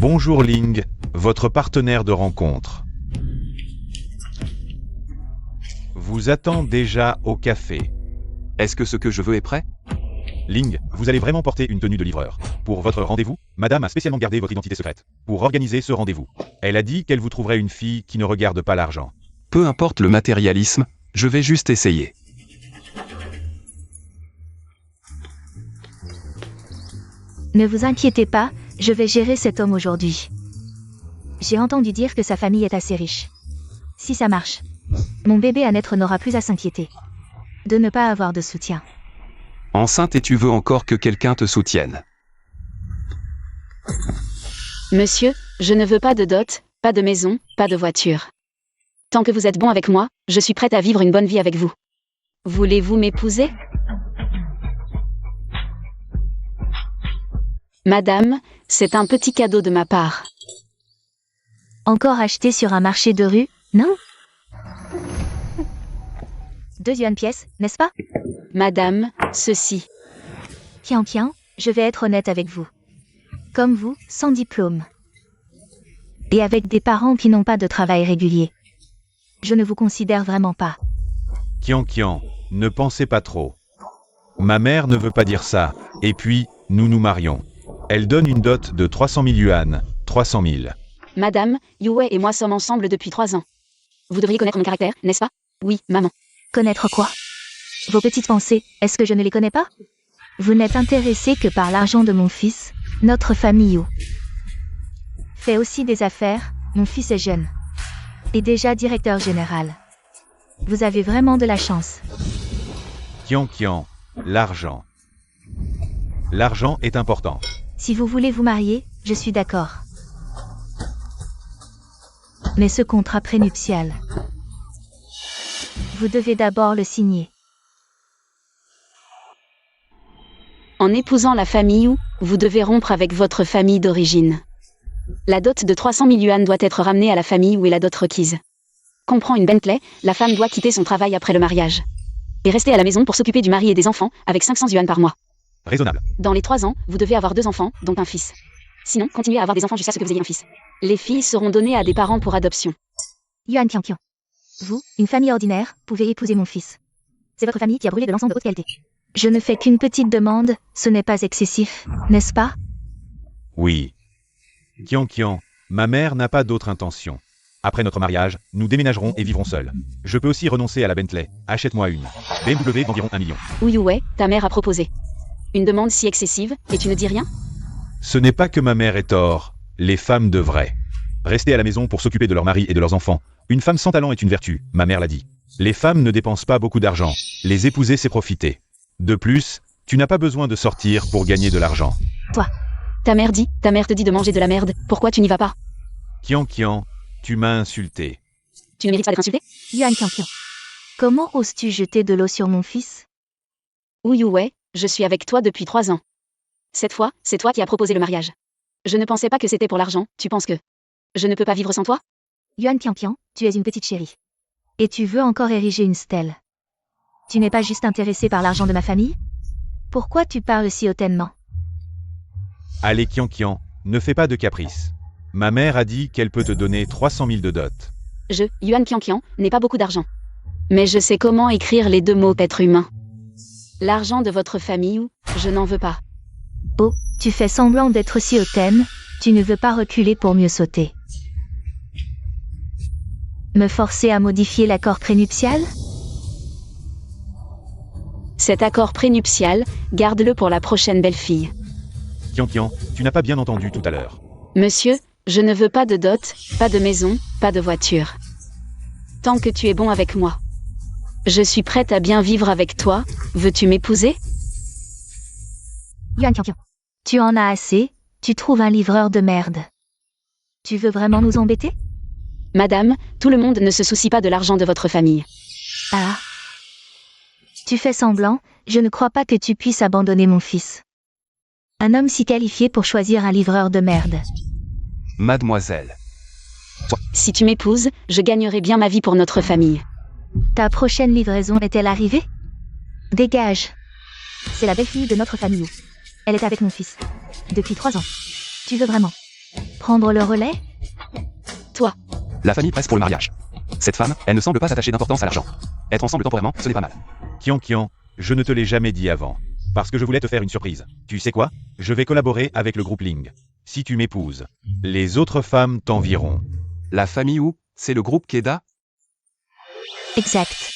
Bonjour Ling, votre partenaire de rencontre. Vous attend déjà au café. Est-ce que ce que je veux est prêt? Ling, vous allez vraiment porter une tenue de livreur. Pour votre rendez-vous, madame a spécialement gardé votre identité secrète. Pour organiser ce rendez-vous. Elle a dit qu'elle vous trouverait une fille qui ne regarde pas l'argent. Peu importe le matérialisme, je vais juste essayer. Ne vous inquiétez pas, je vais gérer cet homme aujourd'hui. J'ai entendu dire que sa famille est assez riche. Si ça marche, mon bébé à naître n'aura plus à s'inquiéter de ne pas avoir de soutien. Enceinte et tu veux encore que quelqu'un te soutienne. Monsieur, je ne veux pas de dot, pas de maison, pas de voiture. Tant que vous êtes bon avec moi, je suis prête à vivre une bonne vie avec vous. Voulez-vous m'épouser? Madame, c'est un petit cadeau de ma part. Encore acheté sur un marché de rue, non? 2 yuan pièce, n'est-ce pas? Madame, ceci. Kian, je vais être honnête avec vous. Comme vous, sans diplôme. Et avec des parents qui n'ont pas de travail régulier. Je ne vous considère vraiment pas. Kian, ne pensez pas trop. Ma mère ne veut pas dire ça, et puis, nous nous marions. Elle donne une dot de 300 000 yuan, 300 000. Madame, Yue et moi sommes ensemble depuis 3 ans. Vous devriez connaître mon caractère, n'est-ce pas? Oui, maman. Connaître quoi? Vos petites pensées, est-ce que je ne les connais pas? Vous n'êtes intéressé que par l'argent de mon fils, notre famille fait aussi des affaires, mon fils est jeune. Et déjà directeur général. Vous avez vraiment de la chance. Kian, l'argent. L'argent est important. Si vous voulez vous marier, je suis d'accord. Mais ce contrat prénuptial, vous devez d'abord le signer. En épousant la famille vous devez rompre avec votre famille d'origine. La dot de 300 000 yuan doit être ramenée à la famille où est la dot requise. Comprend une Bentley, la femme doit quitter son travail après le mariage. Et rester à la maison pour s'occuper du mari et des enfants, avec 500 yuan par mois. Raisonnable. Dans les 3 ans, vous devez avoir 2 enfants, dont un fils. Sinon, continuez à avoir des enfants jusqu'à ce que vous ayez un fils. Les filles seront données à des parents pour adoption. Yuan Kian. Vous, une famille ordinaire, pouvez épouser mon fils. C'est votre famille qui a brûlé de l'encens de haute qualité. Je ne fais qu'une petite demande, ce n'est pas excessif, n'est-ce pas? Oui. Kian, ma mère n'a pas d'autre intention. Après notre mariage, nous déménagerons et vivrons seuls. Je peux aussi renoncer à la Bentley. Achète-moi une. BMW d'environ 1 million. Yue, ta mère a proposé. Une demande si excessive, et tu ne dis rien? Ce n'est pas que ma mère ait tort. Les femmes devraient rester à la maison pour s'occuper de leur mari et de leurs enfants. Une femme sans talent est une vertu, ma mère l'a dit. Les femmes ne dépensent pas beaucoup d'argent. Les épouser, c'est profiter. De plus, tu n'as pas besoin de sortir pour gagner de l'argent. Toi. Ta mère te dit de manger de la merde, pourquoi tu n'y vas pas? Kian, tu m'as insulté. Tu ne mérites pas d'être insulté? Yuan Kian. Comment oses-tu jeter de l'eau sur mon fils? Yue, je suis avec toi depuis 3 ans. Cette fois, c'est toi qui as proposé le mariage. Je ne pensais pas que c'était pour l'argent, tu penses que je ne peux pas vivre sans toi? Yuan Kian, tu es une petite chérie. Et tu veux encore ériger une stèle. Tu n'es pas juste intéressé par l'argent de ma famille? Pourquoi tu parles si hautainement? Allez Kian, ne fais pas de caprices. Ma mère a dit qu'elle peut te donner 300 000 de dot. Yuan Kian, n'ai pas beaucoup d'argent. Mais je sais comment écrire les 2 mots être humain. L'argent de votre famille, je n'en veux pas. Oh, tu fais semblant d'être si hautaine, tu ne veux pas reculer pour mieux sauter. Me forcer à modifier l'accord prénuptial? Cet accord prénuptial, garde-le pour la prochaine belle-fille. Kian, tu n'as pas bien entendu tout à l'heure. Monsieur, je ne veux pas de dot, pas de maison, pas de voiture. Tant que tu es bon avec moi. Je suis prête à bien vivre avec toi, veux-tu m'épouser? Yuan Kian. Tu en as assez, tu trouves un livreur de merde. Tu veux vraiment nous embêter? Madame, tout le monde ne se soucie pas de l'argent de votre famille. Ah. Tu fais semblant, je ne crois pas que tu puisses abandonner mon fils. Un homme si qualifié pour choisir un livreur de merde. Mademoiselle. Si tu m'épouses, je gagnerai bien ma vie pour notre famille. Ta prochaine livraison est-elle arrivée? Dégage. C'est la belle-fille de notre famille. Elle est avec mon fils. Depuis 3 ans. Tu veux vraiment Prendre le relais? Toi. La famille presse pour le mariage. Cette femme, elle ne semble pas attacher d'importance à l'argent. Être ensemble temporairement, ce n'est pas mal. Kian, je ne te l'ai jamais dit avant. Parce que je voulais te faire une surprise. Tu sais quoi? Je vais collaborer avec le groupe Ling. Si tu m'épouses, les autres femmes t'envieront. La famille où? C'est le groupe Keda? Exact.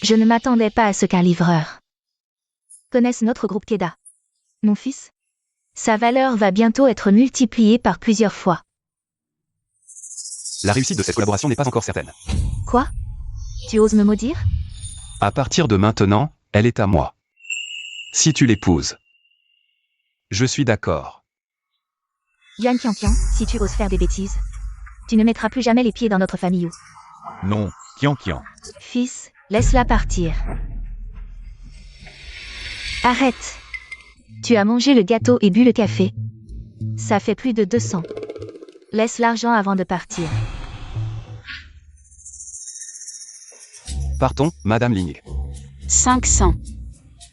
Je ne m'attendais pas à ce qu'un livreur connaisse notre groupe Keda. Mon fils? Sa valeur va bientôt être multipliée par plusieurs fois. La réussite de cette collaboration n'est pas encore certaine. Quoi? Tu oses me maudire? À partir de maintenant, elle est à moi. Si tu l'épouses. Je suis d'accord. Yuan Qianqian, si tu oses faire des bêtises, tu ne mettras plus jamais les pieds dans notre famille. Non, Kian. Fils, laisse-la partir. Arrête. Tu as mangé le gâteau et bu le café. Ça fait plus de 200. Laisse l'argent avant de partir. Partons, Madame Ling. 500.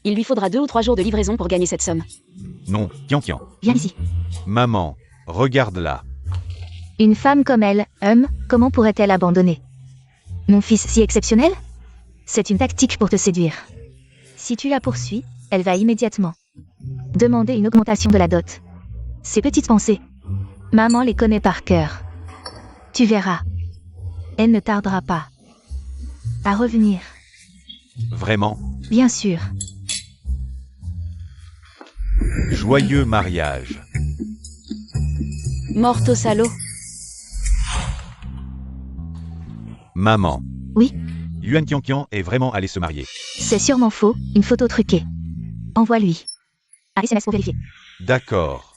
Il lui faudra 2 ou 3 jours de livraison pour gagner cette somme. Non, Kian. Viens ici. Maman, regarde-la. Une femme comme elle, comment pourrait-elle abandonner mon fils si exceptionnel? C'est une tactique pour te séduire. Si tu la poursuis, elle va immédiatement demander une augmentation de la dot. Ces petites pensées, maman les connaît par cœur. Tu verras. Elle ne tardera pas à revenir. Vraiment? Bien sûr. Joyeux mariage. Morte au salaud. Maman. Oui. Yuan Qianqian est vraiment allé se marier. C'est sûrement faux, une photo truquée. Envoie-lui un SMS pour vérifier. D'accord.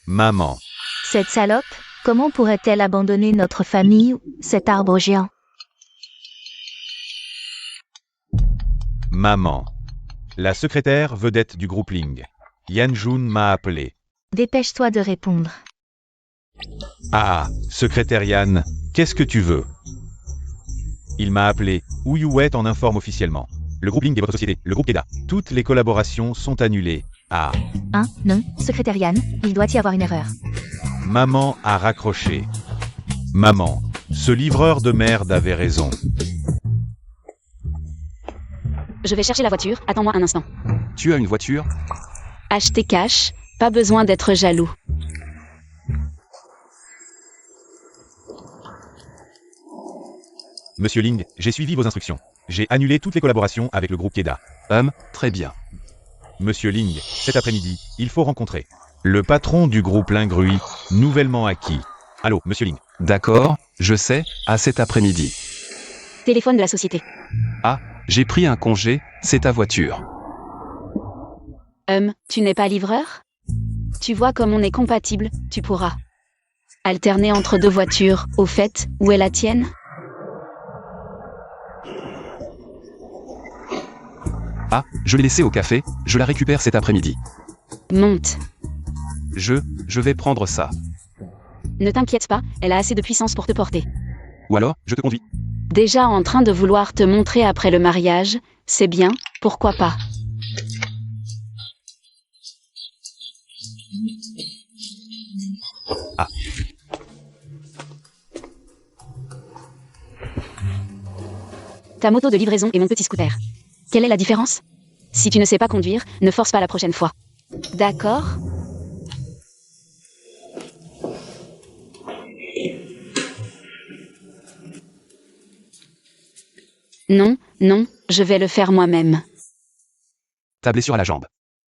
Maman. Cette salope, comment pourrait-elle abandonner notre famille, cet arbre géant? Maman. La secrétaire vedette du groupe Ling. Yan Jun m'a appelé. Dépêche-toi de répondre. Ah, secrétaire Yan, qu'est-ce que tu veux? Il m'a appelé. Wu Yuet en informe officiellement. Le groupe Ling est votre société, le groupe Keda. Toutes les collaborations sont annulées. Ah. Non, secrétaire Yan, il doit y avoir une erreur. Maman a raccroché. Maman, ce livreur de merde avait raison. Je vais chercher la voiture, attends-moi un instant. Tu as une voiture? Acheter cash, pas besoin d'être jaloux. Monsieur Ling, j'ai suivi vos instructions. J'ai annulé toutes les collaborations avec le groupe Keda. Très bien. Monsieur Ling, cet après-midi, il faut rencontrer le patron du groupe Lingrui, nouvellement acquis. Allô, monsieur Ling. D'accord, je sais, à cet après-midi. Téléphone de la société. Ah, j'ai pris un congé, c'est ta voiture. Tu n'es pas livreur? Tu vois comme on est compatible, tu pourras alterner entre 2 voitures. Au fait, où est la tienne? Ah, je l'ai laissée au café, je la récupère cet après-midi. Monte. Je vais prendre ça. Ne t'inquiète pas, elle a assez de puissance pour te porter. Ou alors, je te conduis. Déjà en train de vouloir te montrer après le mariage, c'est bien, pourquoi pas? Ah. Ta moto de livraison et mon petit scooter. Quelle est la différence? Si tu ne sais pas conduire, ne force pas la prochaine fois. D'accord? Non, je vais le faire moi-même. Ta blessure à la jambe.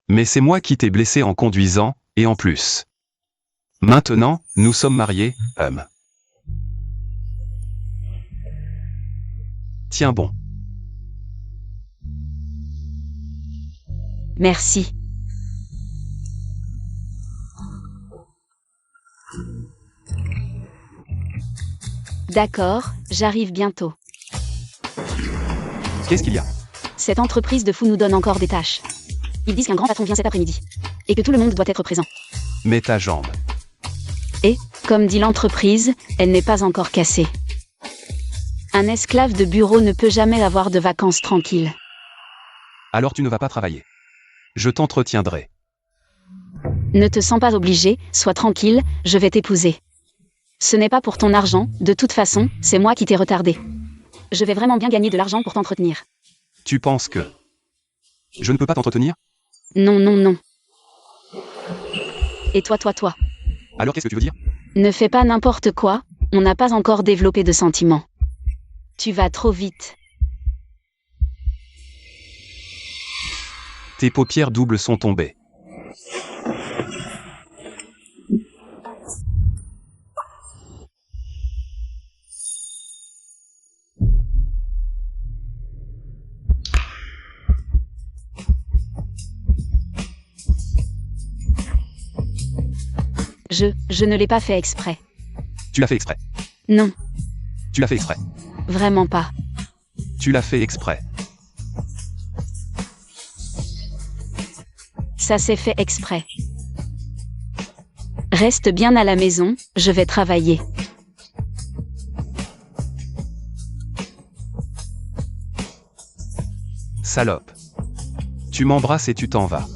Mais c'est moi qui t'ai blessé en conduisant, et en plus. Maintenant, nous sommes mariés, Tiens bon. Merci. D'accord, j'arrive bientôt. Qu'est-ce qu'il y a? Cette entreprise de fous nous donne encore des tâches. Ils disent qu'un grand patron vient cet après-midi. Et que tout le monde doit être présent. Mais ta jambe. Et, comme dit l'entreprise, elle n'est pas encore cassée. Un esclave de bureau ne peut jamais avoir de vacances tranquilles. Alors tu ne vas pas travailler. Je t'entretiendrai. Ne te sens pas obligé, sois tranquille, je vais t'épouser. Ce n'est pas pour ton argent, de toute façon, c'est moi qui t'ai retardé. Je vais vraiment bien gagner de l'argent pour t'entretenir. Tu penses que... Je ne peux pas t'entretenir? Non, non, non. Et toi. Alors qu'est-ce que tu veux dire? Ne fais pas n'importe quoi, on n'a pas encore développé de sentiments. Tu vas trop vite. Tes paupières doubles sont tombées. Je ne l'ai pas fait exprès. Tu l'as fait exprès. Non, Tu l'as fait exprès. vraiment pas. Tu l'as fait exprès. Ça s'est fait exprès. Reste bien à la maison, je vais travailler. Salope. Tu m'embrasses et tu t'en vas.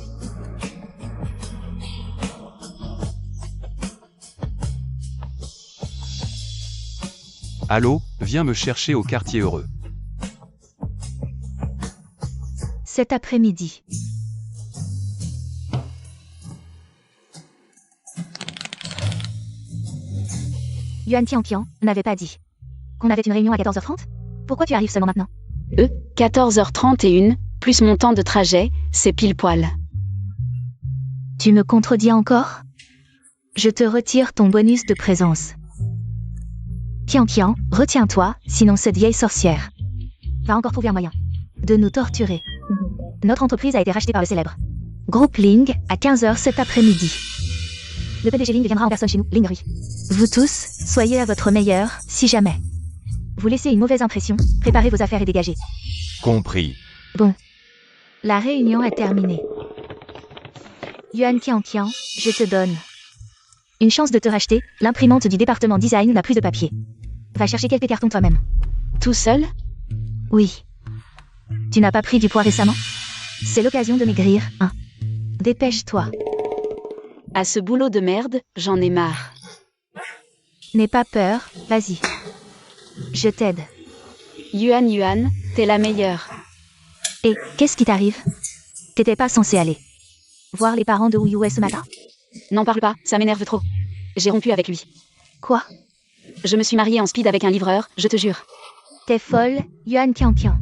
Allô, viens me chercher au quartier heureux. Cet après-midi. Yuan Tianqian n'avait pas dit qu'on avait une réunion à 14h30? Pourquoi tu arrives seulement maintenant? 14h31, plus mon temps de trajet, c'est pile poil. Tu me contredis encore? Je te retire ton bonus de présence. Tianqian, retiens-toi, sinon cette vieille sorcière va encore trouver un moyen de nous torturer. Notre entreprise a été rachetée par le célèbre groupe Ling à 15h cet après-midi. Le PDG Ling viendra en personne chez nous, Ling Rui. Vous tous, soyez à votre meilleur, si jamais vous laissez une mauvaise impression, préparez vos affaires et dégagez. Compris. Bon. La réunion est terminée. Yuan Tianqian, je te donne une chance de te racheter, l'imprimante du département design n'a plus de papier. Va chercher quelques cartons toi-même. Tout seul? Oui. Tu n'as pas pris du poids récemment? C'est l'occasion de maigrir, hein. Dépêche-toi. À ce boulot de merde, j'en ai marre. N'aie pas peur, vas-y. Je t'aide. Yuan, t'es la meilleure. Et, qu'est-ce qui t'arrive? T'étais pas censé aller voir les parents de Wu Yue ce matin? N'en parle pas, ça m'énerve trop. J'ai rompu avec lui. Quoi? Je me suis mariée en speed avec un livreur, je te jure. T'es folle, Yuan Tianqian.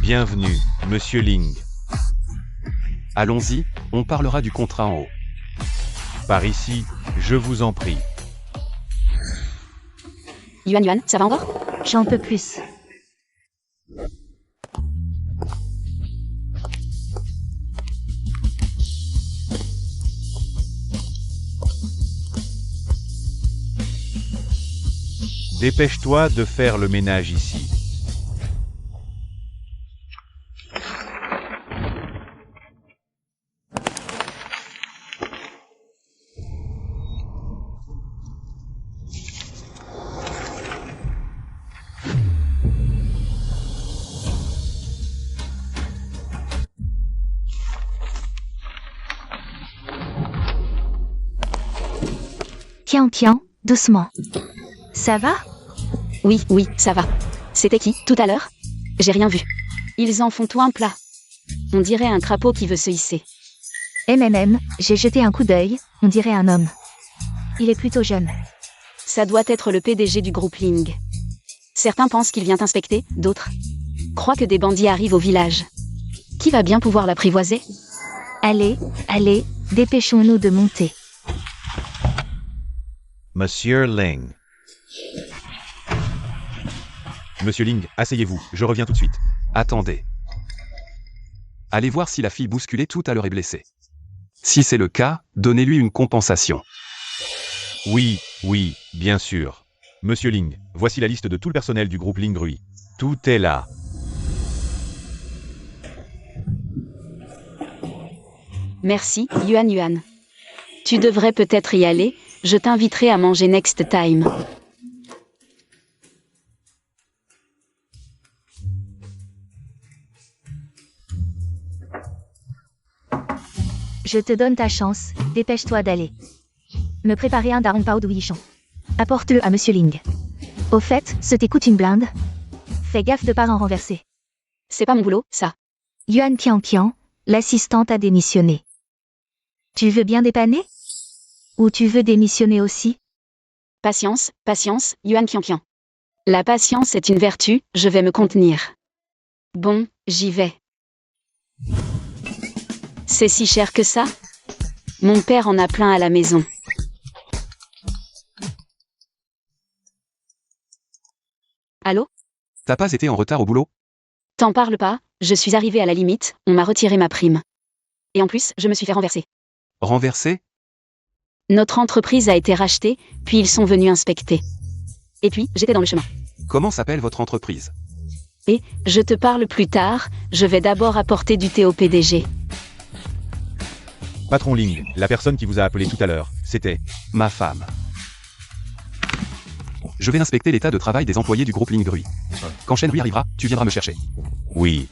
Bienvenue, Monsieur Ling. Allons-y, on parlera du contrat en haut. Par ici, je vous en prie. Yuan, ça va encore? J'en peux plus. Dépêche-toi de faire le ménage ici. Tianqian, doucement. Ça va? Oui, ça va. C'était qui, tout à l'heure? J'ai rien vu. Ils en font tout un plat. On dirait un crapaud qui veut se hisser. J'ai jeté un coup d'œil, on dirait un homme. Il est plutôt jeune. Ça doit être le PDG du groupe Ling. Certains pensent qu'il vient inspecter, d'autres croient que des bandits arrivent au village. Qui va bien pouvoir l'apprivoiser? Allez, dépêchons-nous de monter. Monsieur Ling. Monsieur Ling, asseyez-vous, je reviens tout de suite. Attendez. Allez voir si la fille bousculée tout à l'heure est blessée. Si c'est le cas, donnez-lui une compensation. Oui, bien sûr. Monsieur Ling, voici la liste de tout le personnel du groupe Ling Rui. Tout est là. Merci, Yuan. Tu devrais peut-être y aller, je t'inviterai à manger next time. Je te donne ta chance, dépêche-toi d'aller. Me préparer un darong pao douillichon. Apporte-le à Monsieur Ling. Au fait, ce t'écoute une blinde? Fais gaffe de pas en renverser. C'est pas mon boulot, ça. Yuan Qiang, l'assistante a démissionné. Tu veux bien dépanner? Ou tu veux démissionner aussi? Patience, patience, Yuan Qiang. La patience est une vertu, je vais me contenir. Bon, j'y vais. C'est si cher que ça? Mon père en a plein à la maison. Allô? T'as pas été en retard au boulot? T'en parles pas, je suis arrivée à la limite, on m'a retiré ma prime. Et en plus, je me suis fait renverser. Renversé? Notre entreprise a été rachetée, puis ils sont venus inspecter. Et puis, j'étais dans le chemin. Comment s'appelle votre entreprise? Et, je te parle plus tard, je vais d'abord apporter du thé au PDG. Patron Ling, la personne qui vous a appelé tout à l'heure, c'était... Ma femme. Je vais inspecter l'état de travail des employés du groupe Ling Grui. Quand Shen Rui arrivera, tu viendras me chercher. Oui.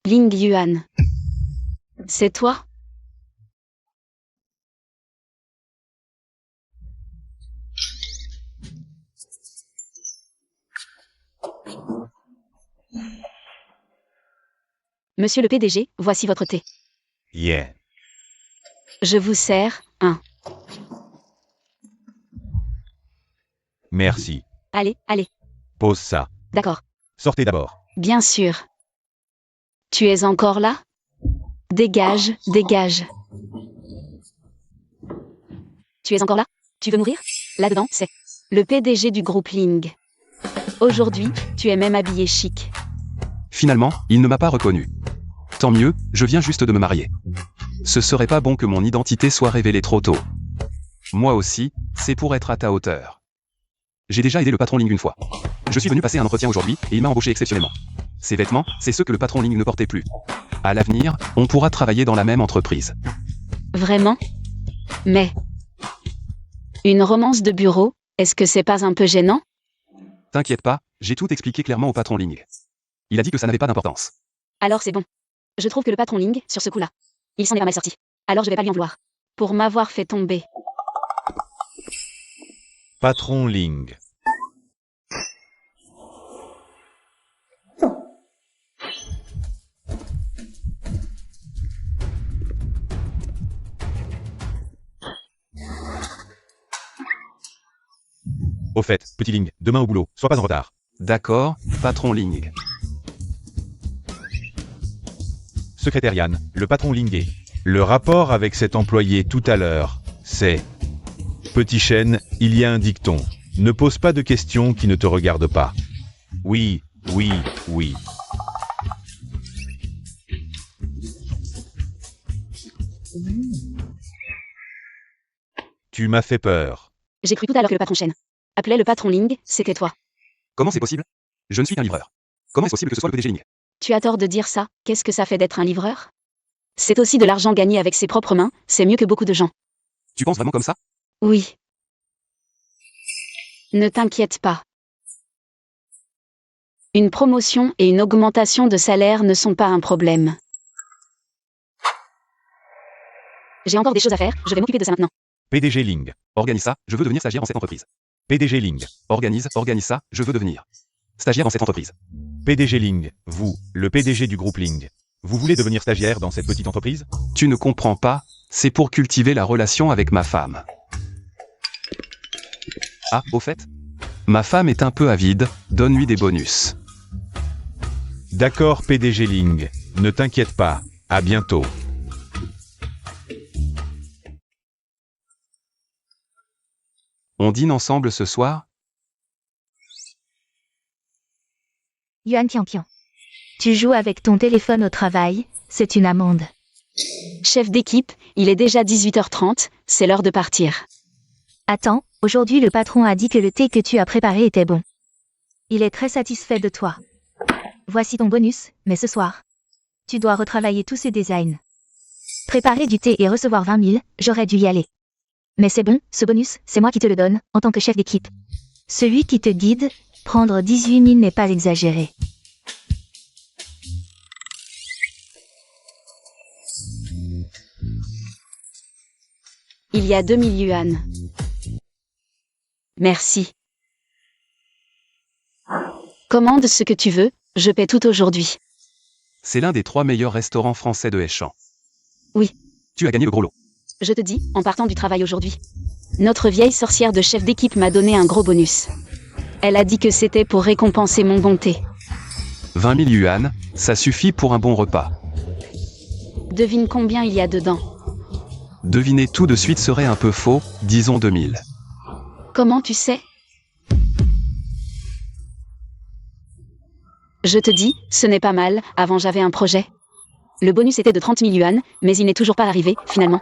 Ling Yuan. C'est toi? Monsieur le PDG, voici votre thé. Yeah. Je vous sers, un. Merci. Allez, allez. Pose ça. D'accord. Sortez d'abord. Bien sûr. Tu es encore là? Dégage, dégage. Tu es encore là? Tu veux mourir? Là-dedans, c'est le PDG du groupe Ling. Aujourd'hui, tu es même habillé chic. Finalement, il ne m'a pas reconnu. Tant mieux, je viens juste de me marier. Ce serait pas bon que mon identité soit révélée trop tôt. Moi aussi, c'est pour être à ta hauteur. J'ai déjà aidé le patron Ling une fois. Je suis venu passer un entretien aujourd'hui, et il m'a embauché exceptionnellement. Ces vêtements, c'est ceux que le patron Ling ne portait plus. À l'avenir, on pourra travailler dans la même entreprise. Vraiment? Mais... une romance de bureau, est-ce que c'est pas un peu gênant? T'inquiète pas, j'ai tout expliqué clairement au patron Ling. Il a dit que ça n'avait pas d'importance. Alors c'est bon. Je trouve que le patron Ling, sur ce coup-là, il s'en est pas mal sorti. Alors je vais pas lui en vouloir. Pour m'avoir fait tomber. Patron Ling. Au fait, petit Ling, demain au boulot, sois pas en retard. D'accord, patron Ling. Secrétaire Yann, le patron Ling est. Le rapport avec cet employé tout à l'heure, c'est... Petit Shen, il y a un dicton. Ne pose pas de questions qui ne te regardent pas. Oui, oui, oui. Tu m'as fait peur. J'ai cru tout à l'heure que le patron Shen appelait le patron Ling, c'était toi. Comment c'est possible? Je ne suis qu'un livreur. Comment est-ce possible que ce soit le PDG Ling? Tu as tort de dire ça, qu'est-ce que ça fait d'être un livreur? C'est aussi de l'argent gagné avec ses propres mains, c'est mieux que beaucoup de gens. Tu penses vraiment comme ça? Oui. Ne t'inquiète pas. Une promotion et une augmentation de salaire ne sont pas un problème. J'ai encore des choses à faire, je vais m'occuper de ça maintenant. PDG Ling. Organise ça, je veux devenir stagiaire dans cette entreprise. PDG Ling. Organise ça, je veux devenir stagiaire dans cette entreprise. PDG Ling, vous, le PDG du groupe Ling. Vous voulez devenir stagiaire dans cette petite entreprise? Tu ne comprends pas, c'est pour cultiver la relation avec ma femme. Ah, au fait? Ma femme est un peu avide, donne-lui des bonus. D'accord PDG Ling, ne t'inquiète pas, à bientôt. On dîne ensemble ce soir? Yuan Qiang. Tu joues avec ton téléphone au travail, c'est une amende. Chef d'équipe, il est déjà 18h30, c'est l'heure de partir. Attends, aujourd'hui le patron a dit que le thé que tu as préparé était bon. Il est très satisfait de toi. Voici ton bonus, mais ce soir, tu dois retravailler tous ces designs. Préparer du thé et recevoir 20 000, j'aurais dû y aller. Mais c'est bon, ce bonus, c'est moi qui te le donne, en tant que chef d'équipe. Celui qui te guide, prendre 18 000 n'est pas exagéré. Il y a 2000 yuan. Merci. Commande ce que tu veux, je paie tout aujourd'hui. C'est l'un des 3 meilleurs restaurants français de Échamps. Oui. Tu as gagné le gros lot. Je te dis, en partant du travail aujourd'hui. Notre vieille sorcière de chef d'équipe m'a donné un gros bonus. Elle a dit que c'était pour récompenser mon bonté. 20 000 yuan, ça suffit pour un bon repas. Devine combien il y a dedans. Deviner tout de suite serait un peu faux, disons 2000. Comment tu sais? Je te dis, ce n'est pas mal, avant j'avais un projet. Le bonus était de 30 000 yuan, mais il n'est toujours pas arrivé, finalement.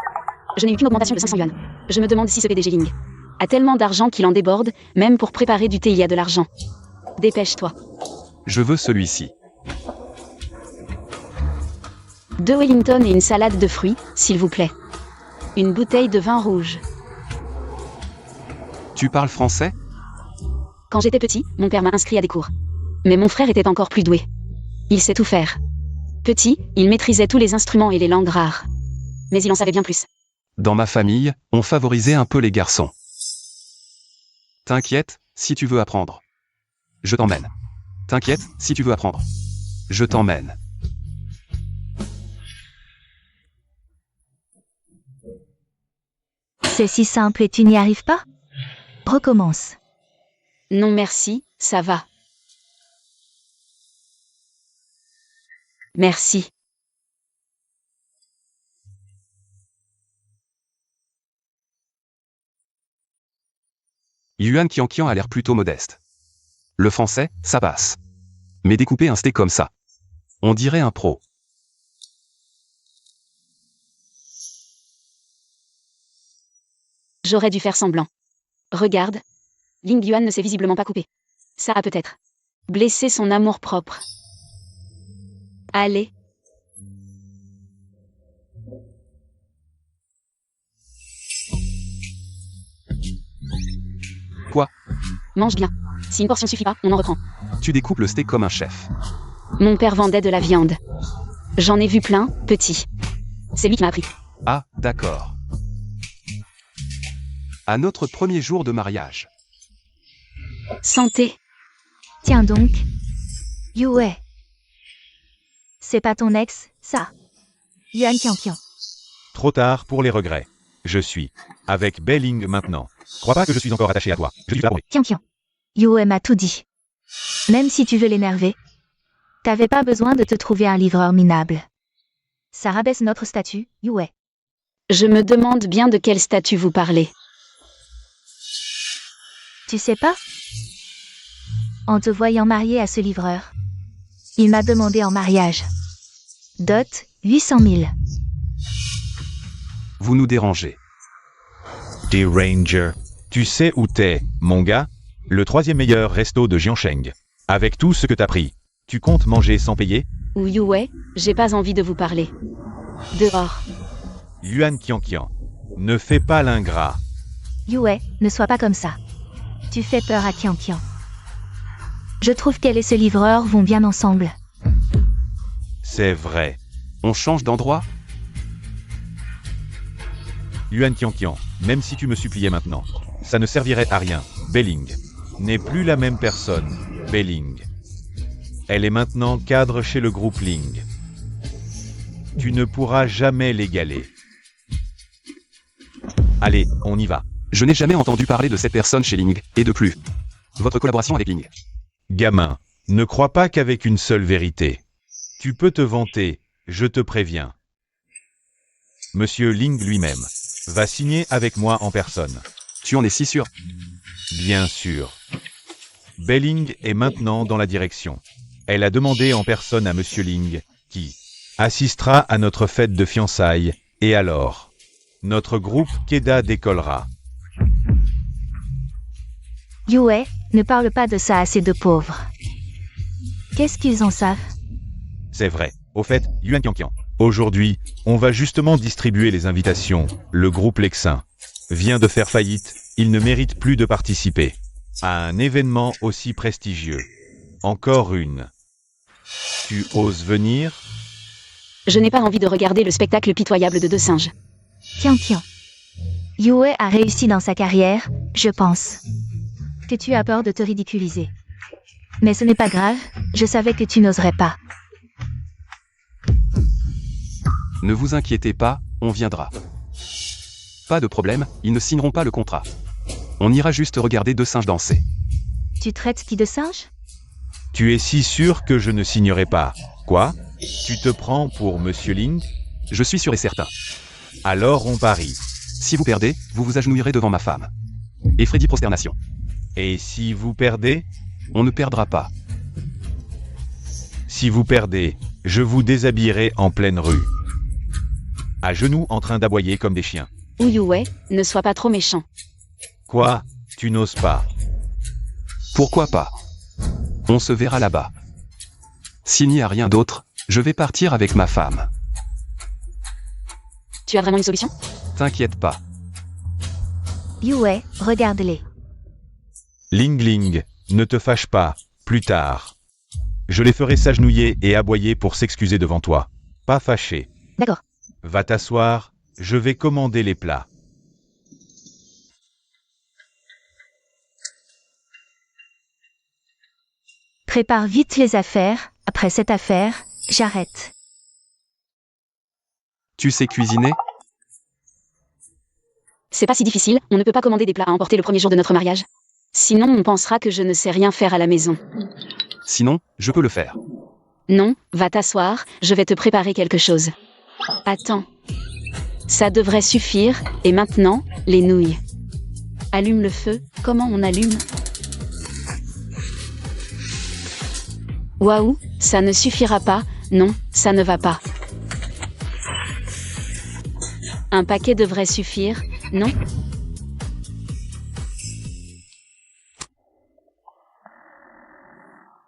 Je n'ai eu qu'une augmentation de 500 yuan. Je me demande si ce PDG Ling a tellement d'argent qu'il en déborde, même pour préparer du thé il y a de l'argent. Dépêche-toi. Je veux celui-ci. 2 Wellington et une salade de fruits, s'il vous plaît. Une bouteille de vin rouge. Tu parles français? Quand j'étais petit, mon père m'a inscrit à des cours. Mais mon frère était encore plus doué. Il sait tout faire. Petit, il maîtrisait tous les instruments et les langues rares. Mais il en savait bien plus. Dans ma famille, on favorisait un peu les garçons. T'inquiète, si tu veux apprendre. Je t'emmène. T'inquiète, si tu veux apprendre. Je t'emmène. C'est si simple et tu n'y arrives pas? Recommence. Non merci, ça va. Merci. Yuan Qianqian a l'air plutôt modeste. Le français, ça passe. Mais découper un steak comme ça, on dirait un pro. J'aurais dû faire semblant. Regarde. Ling Yuan ne s'est visiblement pas coupé. Ça a peut-être blessé son amour-propre. Allez. Quoi? Mange bien. Si une portion suffit pas, on en reprend. Tu découpes le steak comme un chef. Mon père vendait de la viande. J'en ai vu plein, petit. C'est lui qui m'a appris. Ah, d'accord. À notre premier jour de mariage. Santé. Tiens donc. Yue. C'est pas ton ex, ça. Yuan Qianqian. Trop tard pour les regrets. Je suis avec Belling maintenant. Crois pas que je suis encore attaché à toi. Je suis là pour... Qianqian. Yue m'a tout dit. Même si tu veux l'énerver, t'avais pas besoin de te trouver un livreur minable. Ça rabaisse notre statut, Yue. Je me demande bien de quel statut vous parlez. Tu sais pas? En te voyant marié à ce livreur, il m'a demandé en mariage. Dot, 800 000. Vous nous dérangez. Ranger. Tu sais où t'es, mon gars? Le 3e meilleur resto de Jiansheng. Avec tout ce que t'as pris, tu comptes manger sans payer? Ou Yue, j'ai pas envie de vous parler. Dehors. Yuan Qianqian. Ne fais pas l'ingrat. Yue, ne sois pas comme ça. Tu fais peur à Qianqian. Je trouve qu'elle et ce livreur vont bien ensemble. C'est vrai. On change d'endroit? Yuan Qianqian, même si tu me suppliais maintenant, ça ne servirait à rien. Belling n'est plus la même personne. Belling. Elle est maintenant cadre chez le groupe Ling. Tu ne pourras jamais l'égaler. Allez, on y va. Je n'ai jamais entendu parler de cette personne chez Ling, et de plus. Votre collaboration avec Ling. Gamin, ne crois pas qu'avec une seule vérité. Tu peux te vanter, je te préviens. Monsieur Ling lui-même va signer avec moi en personne. Tu en es si sûr? Bien sûr. Belling est maintenant dans la direction. Elle a demandé en personne à Monsieur Ling, qui assistera à notre fête de fiançailles, et alors, notre groupe Keda décollera. Yue, ne parle pas de ça à ces deux pauvres. Qu'est-ce qu'ils en savent? C'est vrai. Au fait, Yuan Qianqian. Aujourd'hui, on va justement distribuer les invitations. Le groupe Lexin vient de faire faillite. Il ne mérite plus de participer à un événement aussi prestigieux. Encore une. Tu oses venir? Je n'ai pas envie de regarder le spectacle pitoyable de deux singes. Qianqian. Yue a réussi dans sa carrière, je pense. Que tu as peur de te ridiculiser. Mais ce n'est pas grave, je savais que tu n'oserais pas. Ne vous inquiétez pas, on viendra. Pas de problème, ils ne signeront pas le contrat. On ira juste regarder deux singes danser. Tu traites qui de singe? Tu es si sûr que je ne signerai pas. Quoi? Tu te prends pour Monsieur Ling? Je suis sûr et certain. Alors on parie. Si vous perdez, vous vous agenouillerez devant ma femme. Et Freddy prosternation. Et si vous perdez? On ne perdra pas. Si vous perdez, je vous déshabillerai en pleine rue. À genoux en train d'aboyer comme des chiens. Ou Yue, ne sois pas trop méchant. Quoi? Tu n'oses pas? Pourquoi pas? On se verra là-bas. S'il n'y a rien d'autre, je vais partir avec ma femme. Tu as vraiment une solution? T'inquiète pas. Yue, regarde-les. Ling Ling, ne te fâche pas, plus tard. Je les ferai s'agenouiller et aboyer pour s'excuser devant toi. Pas fâché. D'accord. Va t'asseoir, je vais commander les plats. Prépare vite les affaires, après cette affaire, j'arrête. Tu sais cuisiner? C'est pas si difficile, on ne peut pas commander des plats à emporter le premier jour de notre mariage. Sinon, on pensera que je ne sais rien faire à la maison. Sinon, je peux le faire. Non, va t'asseoir, je vais te préparer quelque chose. Attends. Ça devrait suffire, et maintenant, les nouilles. Allume le feu, comment on allume? Waouh, ça ne suffira pas, non, ça ne va pas. Un paquet devrait suffire, non?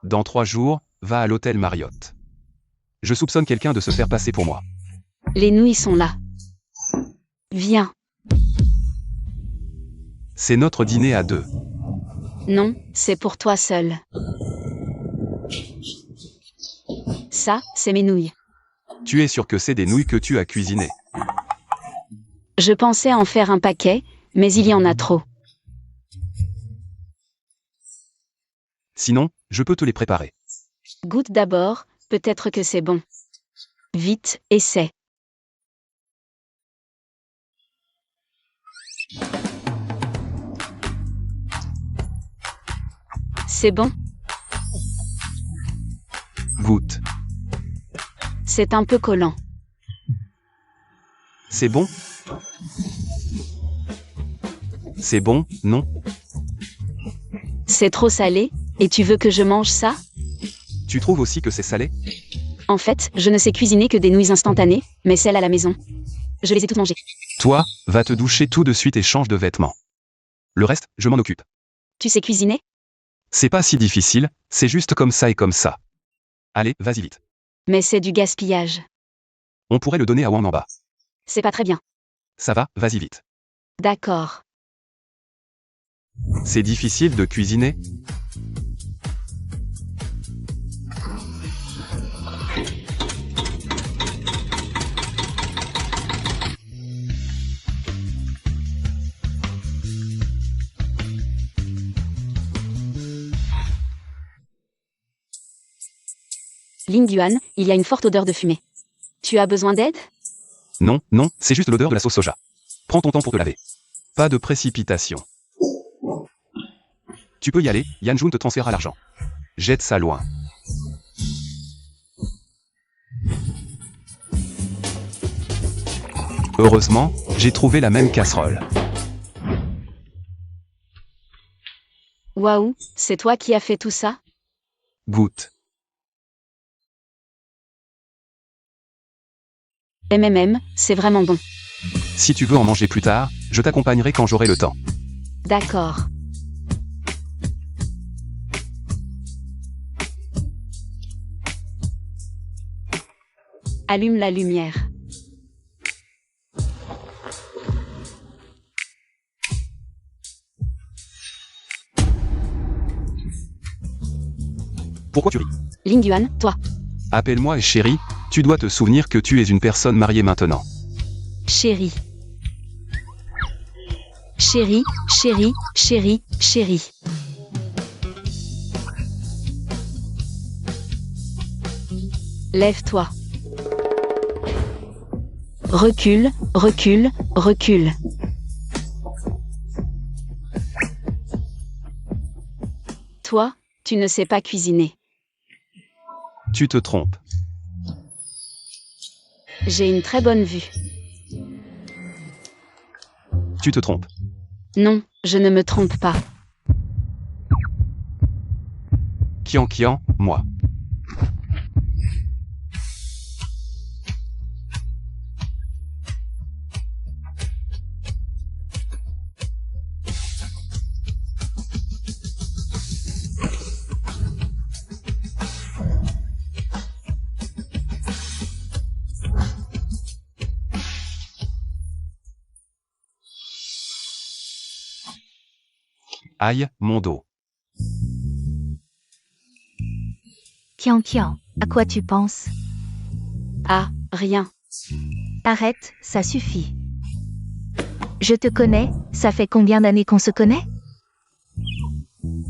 Dans 3 jours, va à l'hôtel Marriott. Je soupçonne quelqu'un de se faire passer pour moi. Les nouilles sont là. Viens. C'est notre dîner à 2. Non, c'est pour toi seul. Ça, c'est mes nouilles. Tu es sûr que c'est des nouilles que tu as cuisinées? Je pensais en faire un paquet, mais il y en a trop. Sinon, je peux te les préparer. Goûte d'abord, peut-être que c'est bon. Vite, essaie. C'est bon? Goûte. C'est un peu collant. C'est bon? C'est bon, non? C'est trop salé, et tu veux que je mange ça? Tu trouves aussi que c'est salé? En fait, je ne sais cuisiner que des nouilles instantanées, mais celles à la maison. Je les ai toutes mangées. Toi, va te doucher tout de suite et change de vêtements. Le reste, je m'en occupe. Tu sais cuisiner? C'est pas si difficile, c'est juste comme ça et comme ça. Allez, vas-y vite. Mais c'est du gaspillage. On pourrait le donner à Wang en bas. C'est pas très bien. Ça va, vas-y vite. D'accord. C'est difficile de cuisiner? Ling Yuan, il y a une forte odeur de fumée. Tu as besoin d'aide? Non, non, c'est juste l'odeur de la sauce soja. Prends ton temps pour te laver. Pas de précipitation. Tu peux y aller, Yanjun te transférera l'argent. Jette ça loin. Heureusement, j'ai trouvé la même casserole. Waouh, c'est toi qui as fait tout ça? Goûte. C'est vraiment bon. Si tu veux en manger plus tard, je t'accompagnerai quand j'aurai le temps. D'accord. Allume la lumière. Pourquoi tu ris? Ling Yuan, toi. Appelle-moi chérie, tu dois te souvenir que tu es une personne mariée maintenant. Chérie. Chérie, chérie, chérie, chérie. Lève-toi. Recule, recule, recule. Toi, tu ne sais pas cuisiner. Tu te trompes. J'ai une très bonne vue. Tu te trompes. Non, je ne me trompe pas. Kian, moi. Aïe, mon dos. Kian, à quoi tu penses? Ah, rien. Arrête, ça suffit. Je te connais, ça fait combien d'années qu'on se connaît?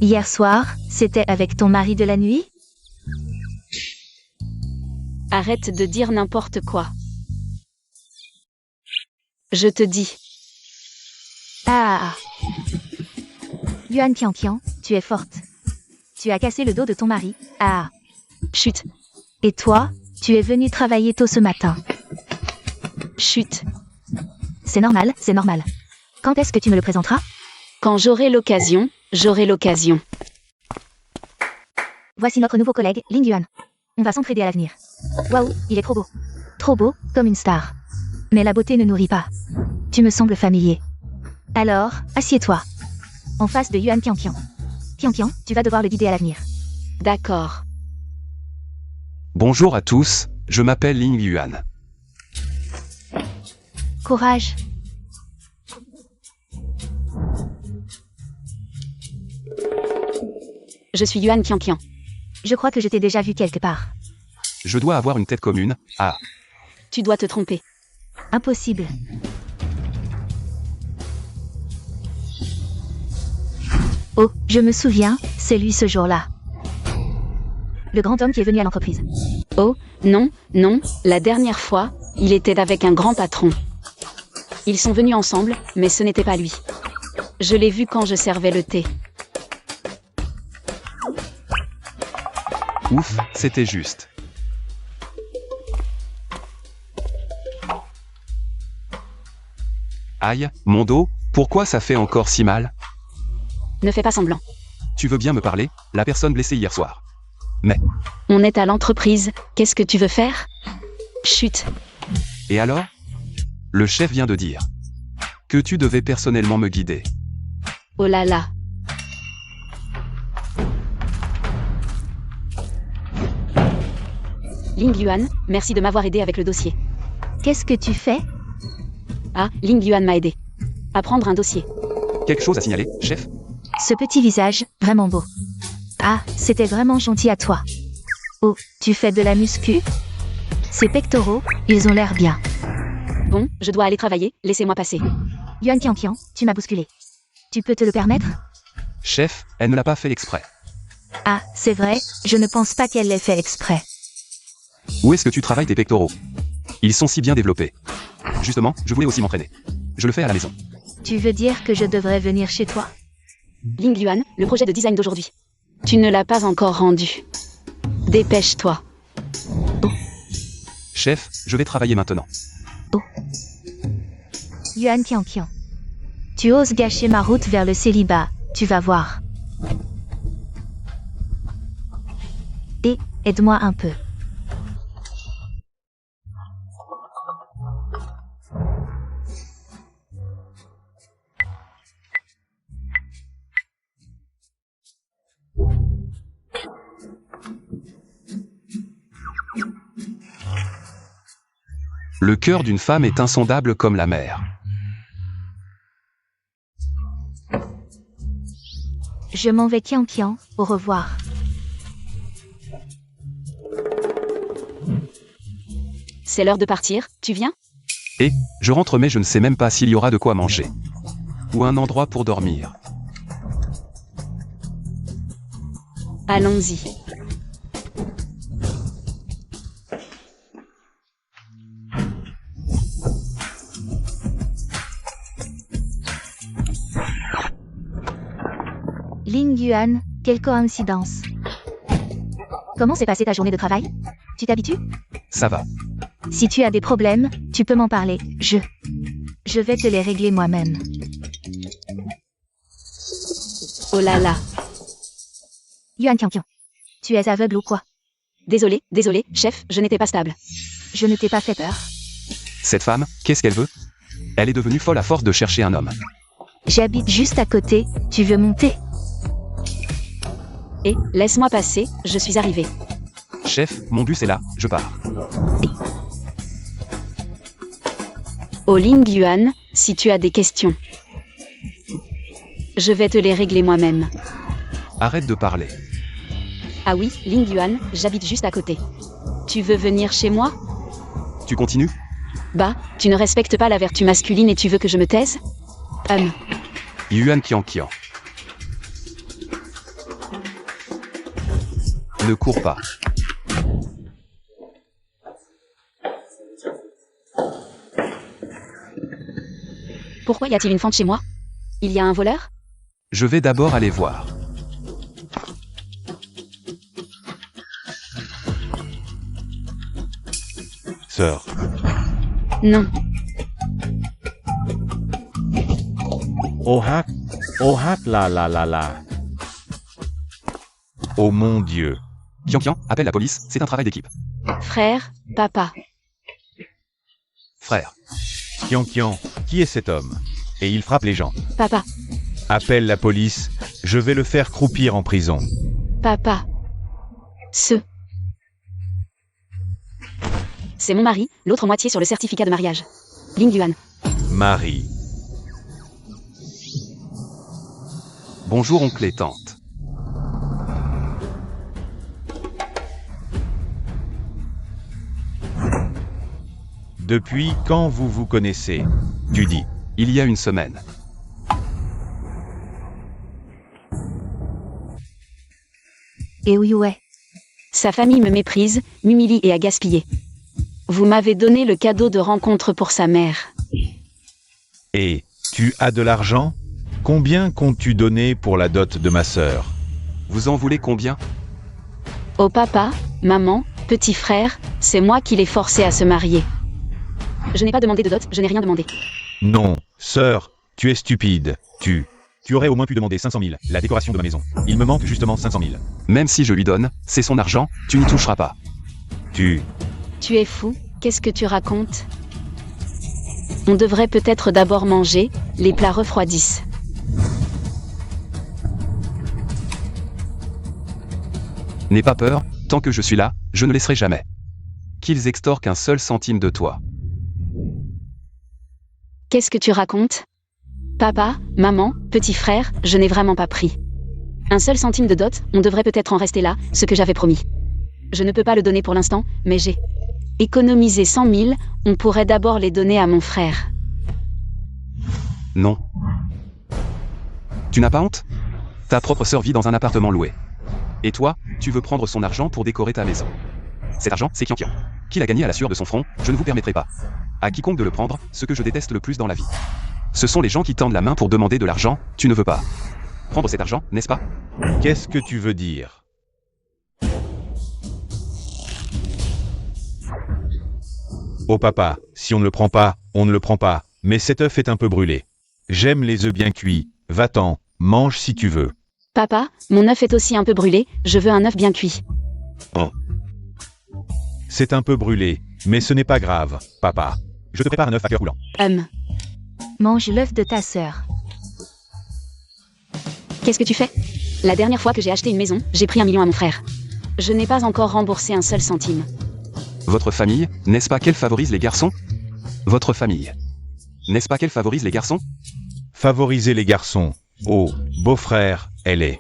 Hier soir, c'était avec ton mari de la nuit? Arrête de dire n'importe quoi. Je te dis. Ah. Yuan Kian, tu es forte. Tu as cassé le dos de ton mari. Ah. Chut, Et toi, tu es venu travailler tôt ce matin. chut. C'est normal, c'est normal. Quand est-ce que tu me le présenteras? Quand j'aurai l'occasion, j'aurai l'occasion. Voici notre nouveau collègue, Ling Yuan. On va s'entraider à l'avenir. Waouh, il est trop beau. Trop beau, comme une star. Mais la beauté ne nourrit pas. Tu me sembles familier. Alors, assieds-toi. En face de Yuan Kian. Kian, tu vas devoir le guider à l'avenir. D'accord. Bonjour à tous, je m'appelle Ling Yuan. Courage. Je suis Yuan Kian. Je crois que je t'ai déjà vu quelque part. Je dois avoir une tête commune. Ah, Tu dois te tromper. Impossible. Oh, je me souviens, c'est lui ce jour-là. Le grand homme qui est venu à l'entreprise. Oh, non, la dernière fois, il était avec un grand patron. Ils sont venus ensemble, mais ce n'était pas lui. Je l'ai vu quand je servais le thé. ouf, c'était juste. Aïe, mon dos, pourquoi ça fait encore si mal? Ne fais pas semblant. Tu veux bien me parler? La personne blessée hier soir. On est à l'entreprise, qu'est-ce que tu veux faire? Chut, Et alors? Le chef vient de dire que tu devais personnellement me guider. oh là là. Ling Yuan, merci de m'avoir aidé avec le dossier. Qu'est-ce que tu fais? Ah, Ling Yuan m'a aidé. À prendre un dossier. Quelque chose à signaler, chef? Ce petit visage, vraiment beau. Ah, c'était vraiment gentil à toi. Oh, tu fais de la muscu? Ces pectoraux, ils ont l'air bien. Bon, je dois aller travailler, laissez-moi passer. Yuan Kian, tu m'as bousculé. Tu peux te le permettre? Chef, elle ne l'a pas fait exprès. Ah, c'est vrai, je ne pense pas qu'elle l'ait fait exprès. Où est-ce que tu travailles tes pectoraux? Ils sont si bien développés. Justement, je voulais aussi m'entraîner. Je le fais à la maison. Tu veux dire que je devrais venir chez toi? Ling Yuan, le projet de design d'aujourd'hui. Tu ne l'as pas encore rendu. Dépêche-toi. Chef, je vais travailler maintenant. Yuan Kian. Tu oses gâcher ma route vers le célibat, tu vas voir. Et, aide-moi un peu. Le cœur d'une femme est insondable comme la mer. Je m'en vais Kian, au revoir. C'est l'heure de partir, tu viens? Et, je rentre mais je ne sais même pas s'il y aura de quoi manger. Ou un endroit pour dormir. Allons-y. Ling Yuan, quelle coïncidence. Comment s'est passée ta journée de travail? Tu t'habitues? Ça va. Si tu as des problèmes, tu peux m'en parler. Je vais te les régler moi-même. Oh là là. Yuan Kian. Tu es aveugle ou quoi? Désolé, chef, je n'étais pas stable. Je ne t'ai pas fait peur. Cette femme, qu'est-ce qu'elle veut? Elle est devenue folle à force de chercher un homme. J'habite juste à côté, tu veux monter? Et, laisse-moi passer, je suis arrivé. Chef, mon bus est là, je pars. Oh Ling Yuan, si tu as des questions, je vais te les régler moi-même. Arrête de parler. Ah oui, Ling Yuan, j'habite juste à côté. Tu veux venir chez moi? Tu continues? Bah, tu ne respectes pas la vertu masculine et tu veux que je me taise? Yuan Kian. Ne cours pas. Pourquoi y a-t-il une fente chez moi? Il y a un voleur? Je vais d'abord aller voir. Sœur, Non. Oh hack la. oh mon Dieu. Kian, appelle la police, c'est un travail d'équipe. Frère, papa. Frère. Kian, qui est cet homme? Et il frappe les gens. Papa. Appelle la police, je vais le faire croupir en prison. Papa. C'est mon mari, l'autre moitié sur le certificat de mariage. Ling Yuan. Marie. Bonjour oncle et tante. Depuis quand vous vous connaissez? Tu dis. Il y a une semaine. Et oui ouais. Sa famille me méprise, m'humilie et a gaspillé. Vous m'avez donné le cadeau de rencontre pour sa mère. Et, tu as de l'argent? Combien comptes-tu donner pour la dot de ma sœur? Vous en voulez combien? Oh papa, maman, petit frère, c'est moi qui l'ai forcé à se marier. Je n'ai pas demandé de dot, je n'ai rien demandé. Non, sœur, tu es stupide. Tu aurais au moins pu demander 500 000, la décoration de ma maison. Il me manque justement 500 000. Même si je lui donne, c'est son argent, tu n'y toucheras pas. Tu es fou, qu'est-ce que tu racontes? On devrait peut-être d'abord manger, les plats refroidissent. N'aie pas peur, tant que je suis là, je ne laisserai jamais qu'ils extorquent un seul centime de toi. Qu'est-ce que tu racontes? Papa, maman, petit frère, je n'ai vraiment pas pris un seul centime de dot, on devrait peut-être en rester là, ce que j'avais promis. Je ne peux pas le donner pour l'instant, mais j'ai économisé 100 000, on pourrait d'abord les donner à mon frère. Non. Tu n'as pas honte? Ta propre sœur vit dans un appartement loué. Et toi, tu veux prendre son argent pour décorer ta maison. Cet argent, c'est Kian. Qui l'a gagné à la sueur de son front, je ne vous permettrai pas. À quiconque de le prendre, ce que je déteste le plus dans la vie. Ce sont les gens qui tendent la main pour demander de l'argent, tu ne veux pas prendre cet argent, n'est-ce pas? Qu'est-ce que tu veux dire? Oh papa, si on ne le prend pas, on ne le prend pas, mais cet œuf est un peu brûlé. J'aime les œufs bien cuits, va-t'en, mange si tu veux. Papa, mon œuf est aussi un peu brûlé, je veux un œuf bien cuit. C'est un peu brûlé, mais ce n'est pas grave, papa. Je te prépare un œuf à cœur coulant. Mange l'œuf de ta sœur. Qu'est-ce que tu fais? La dernière fois que j'ai acheté une maison, j'ai pris 1 million à mon frère. Je n'ai pas encore remboursé un seul centime. Votre famille, n'est-ce pas qu'elle favorise les garçons? Votre famille. N'est-ce pas qu'elle favorise les garçons? Favoriser les garçons. Oh, beau-frère, elle est.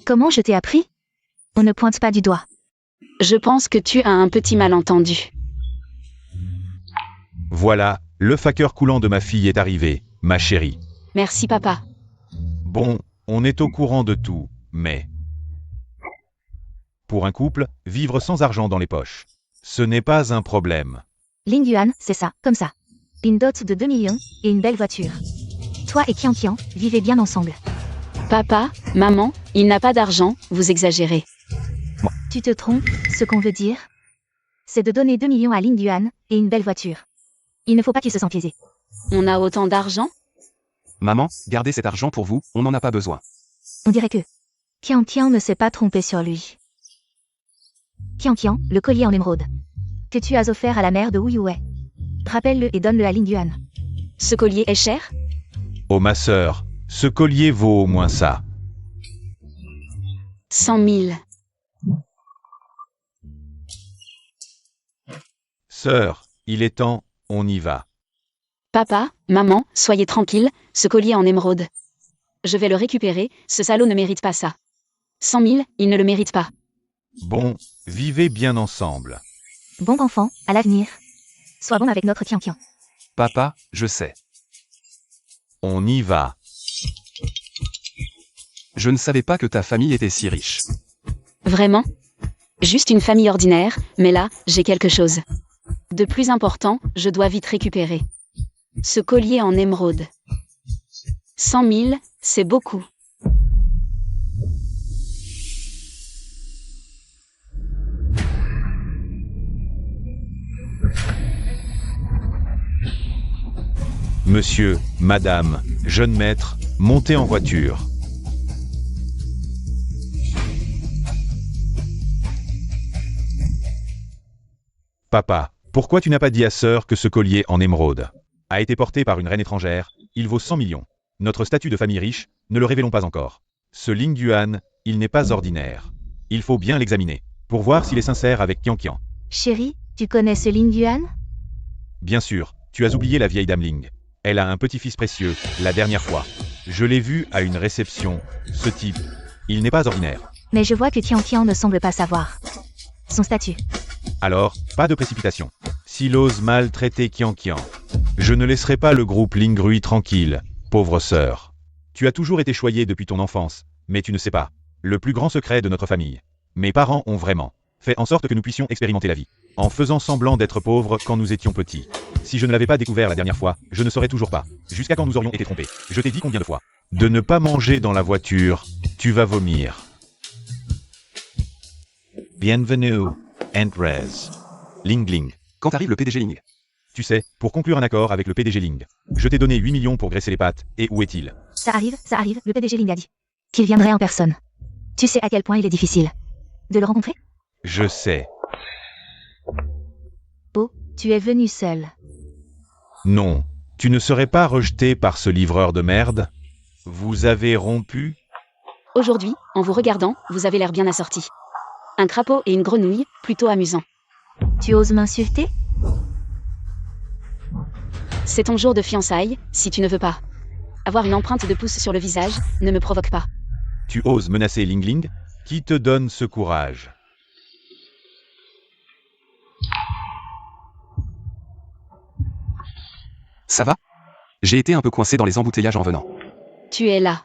Comment je t'ai appris? On ne pointe pas du doigt. Je pense que tu as un petit malentendu. Voilà, le faqueur coulant de ma fille est arrivé, ma chérie. Merci papa. Bon, on est au courant de tout, mais... Pour un couple, vivre sans argent dans les poches, ce n'est pas un problème. Ling Yuan, c'est ça, comme ça. Une dot de 2 millions, et une belle voiture. Toi et Qian Qian, vivez bien ensemble. Papa, maman, il n'a pas d'argent, vous exagérez. Tu te trompes, ce qu'on veut dire, c'est de donner 2 millions à Ling Yuan, et une belle voiture. Il ne faut pas qu'il se sente piésé. On a autant d'argent? Maman, gardez cet argent pour vous, on n'en a pas besoin. On dirait que Qian Qian ne s'est pas trompé sur lui. Qian Qian, le collier en émeraude. Que tu as offert à la mère de Wu Yue. Rappelle-le et donne-le à Ling Yuan. Ce collier est cher? Oh ma sœur, ce collier vaut au moins ça. 100 000. Sœur, il est temps, on y va. Papa, maman, soyez tranquilles, ce collier en émeraude. Je vais le récupérer, ce salaud ne mérite pas ça. 100 000, il ne le mérite pas. Bon, vivez bien ensemble. Bon enfant, à l'avenir. Sois bon avec notre Qian Qian. Papa, je sais. On y va. Je ne savais pas que ta famille était si riche. Vraiment? Juste une famille ordinaire, mais là, j'ai quelque chose. De plus important, je dois vite récupérer. Ce collier en émeraude. 100 000, c'est beaucoup. Monsieur, madame, jeune maître, montez en voiture. Papa, pourquoi tu n'as pas dit à sœur que ce collier en émeraude a été porté par une reine étrangère, il vaut 100 millions. Notre statut de famille riche, ne le révélons pas encore. Ce Ling Yuan, il n'est pas ordinaire. Il faut bien l'examiner, pour voir s'il est sincère avec Qian Qian. Chérie, tu connais ce Ling Yuan? Bien sûr, tu as oublié la vieille dame Ling. Elle a un petit-fils précieux, la dernière fois. Je l'ai vu à une réception. Ce type, il n'est pas ordinaire. Mais je vois que Qian Qian ne semble pas savoir son statut. Alors, pas de précipitation. S'il ose maltraiter Qian Qian, je ne laisserai pas le groupe Lingrui tranquille, pauvre sœur. Tu as toujours été choyée depuis ton enfance, mais tu ne sais pas. Le plus grand secret de notre famille. Mes parents ont vraiment fait en sorte que nous puissions expérimenter la vie, en faisant semblant d'être pauvres quand nous étions petits. Si je ne l'avais pas découvert la dernière fois, je ne saurais toujours pas, jusqu'à quand nous aurions été trompés. Je t'ai dit combien de fois de ne pas manger dans la voiture, tu vas vomir. Bienvenue, Andrés. Ling Ling. Quand arrive le PDG Ling? Tu sais, pour conclure un accord avec le PDG Ling, je t'ai donné 8 millions pour graisser les pattes, et où est-il? Ça arrive, le PDG Ling a dit qu'il viendrait en personne. Tu sais à quel point il est difficile de le rencontrer? Je sais. Oh, tu es venu seul. Non, tu ne serais pas rejeté par ce livreur de merde? Vous avez rompu? Aujourd'hui, en vous regardant, vous avez l'air bien assorti. Un crapaud et une grenouille, plutôt amusant. Tu oses m'insulter? C'est ton jour de fiançailles, si tu ne veux pas. Avoir une empreinte de pouce sur le visage, ne me provoque pas. Tu oses menacer Ling Ling? Qui te donne ce courage? Ça va? J'ai été un peu coincé dans les embouteillages en venant. Tu es là.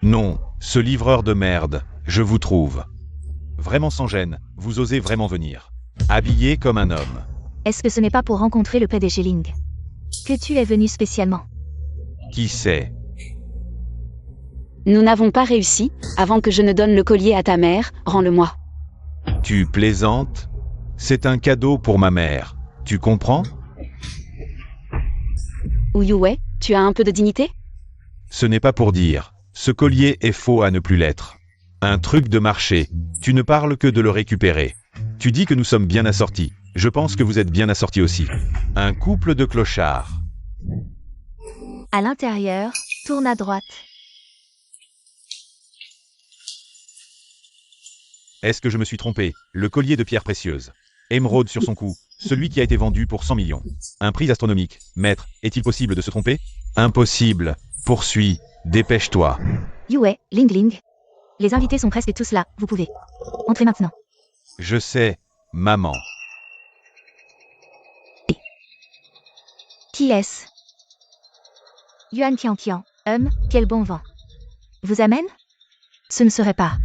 Non, ce livreur de merde, je vous trouve. Vraiment sans gêne, vous osez vraiment venir. Habillé comme un homme. Est-ce que ce n'est pas pour rencontrer le PDG Ling que tu es venu spécialement? Qui sait? Nous n'avons pas réussi, avant que je ne donne le collier à ta mère, rends-le-moi. Tu plaisantes? C'est un cadeau pour ma mère, tu comprends? Yue, tu as un peu de dignité? Ce n'est pas pour dire. Ce collier est faux à ne plus l'être. Un truc de marché. Tu ne parles que de le récupérer. Tu dis que nous sommes bien assortis. Je pense que vous êtes bien assortis aussi. Un couple de clochards. À l'intérieur, tourne à droite. Est-ce que je me suis trompé? Le collier de pierres précieuses. Émeraude sur son cou, celui qui a été vendu pour 100 millions. Un prix astronomique. Maître, est-il possible de se tromper? Impossible. Poursuis. Dépêche-toi. Yue, Ling Ling. Les invités sont presque tous là, vous pouvez. Entrez maintenant. Je sais, maman. Qui est-ce? Yuan Qianqian. Quel bon vent. Vous amène? Ce ne serait pas.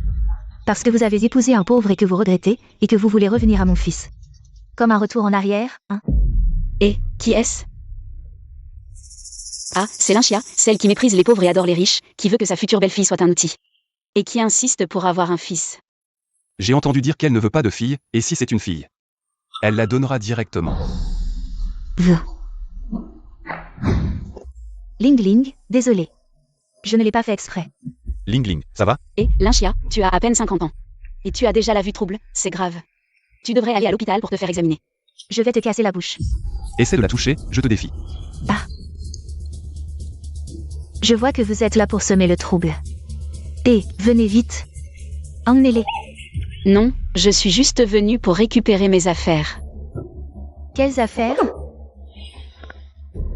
Parce que vous avez épousé un pauvre et que vous regrettez, et que vous voulez revenir à mon fils. Comme un retour en arrière, hein? Et, qui est-ce? Ah, c'est Linxia, celle qui méprise les pauvres et adore les riches, qui veut que sa future belle-fille soit un outil. Et qui insiste pour avoir un fils. J'ai entendu dire qu'elle ne veut pas de fille, et si c'est une fille, elle la donnera directement. Vous. Ling Ling, désolé. Je ne l'ai pas fait exprès. Ling Ling, ça va? Et, Linxia, tu as à peine 50 ans. Et tu as déjà la vue trouble, c'est grave. Tu devrais aller à l'hôpital pour te faire examiner. Je vais te casser la bouche. Essaie de la toucher, je te défie. Je vois que vous êtes là pour semer le trouble. Et, venez vite. Emmenez-les. Non, je suis juste venue pour récupérer mes affaires. Quelles affaires?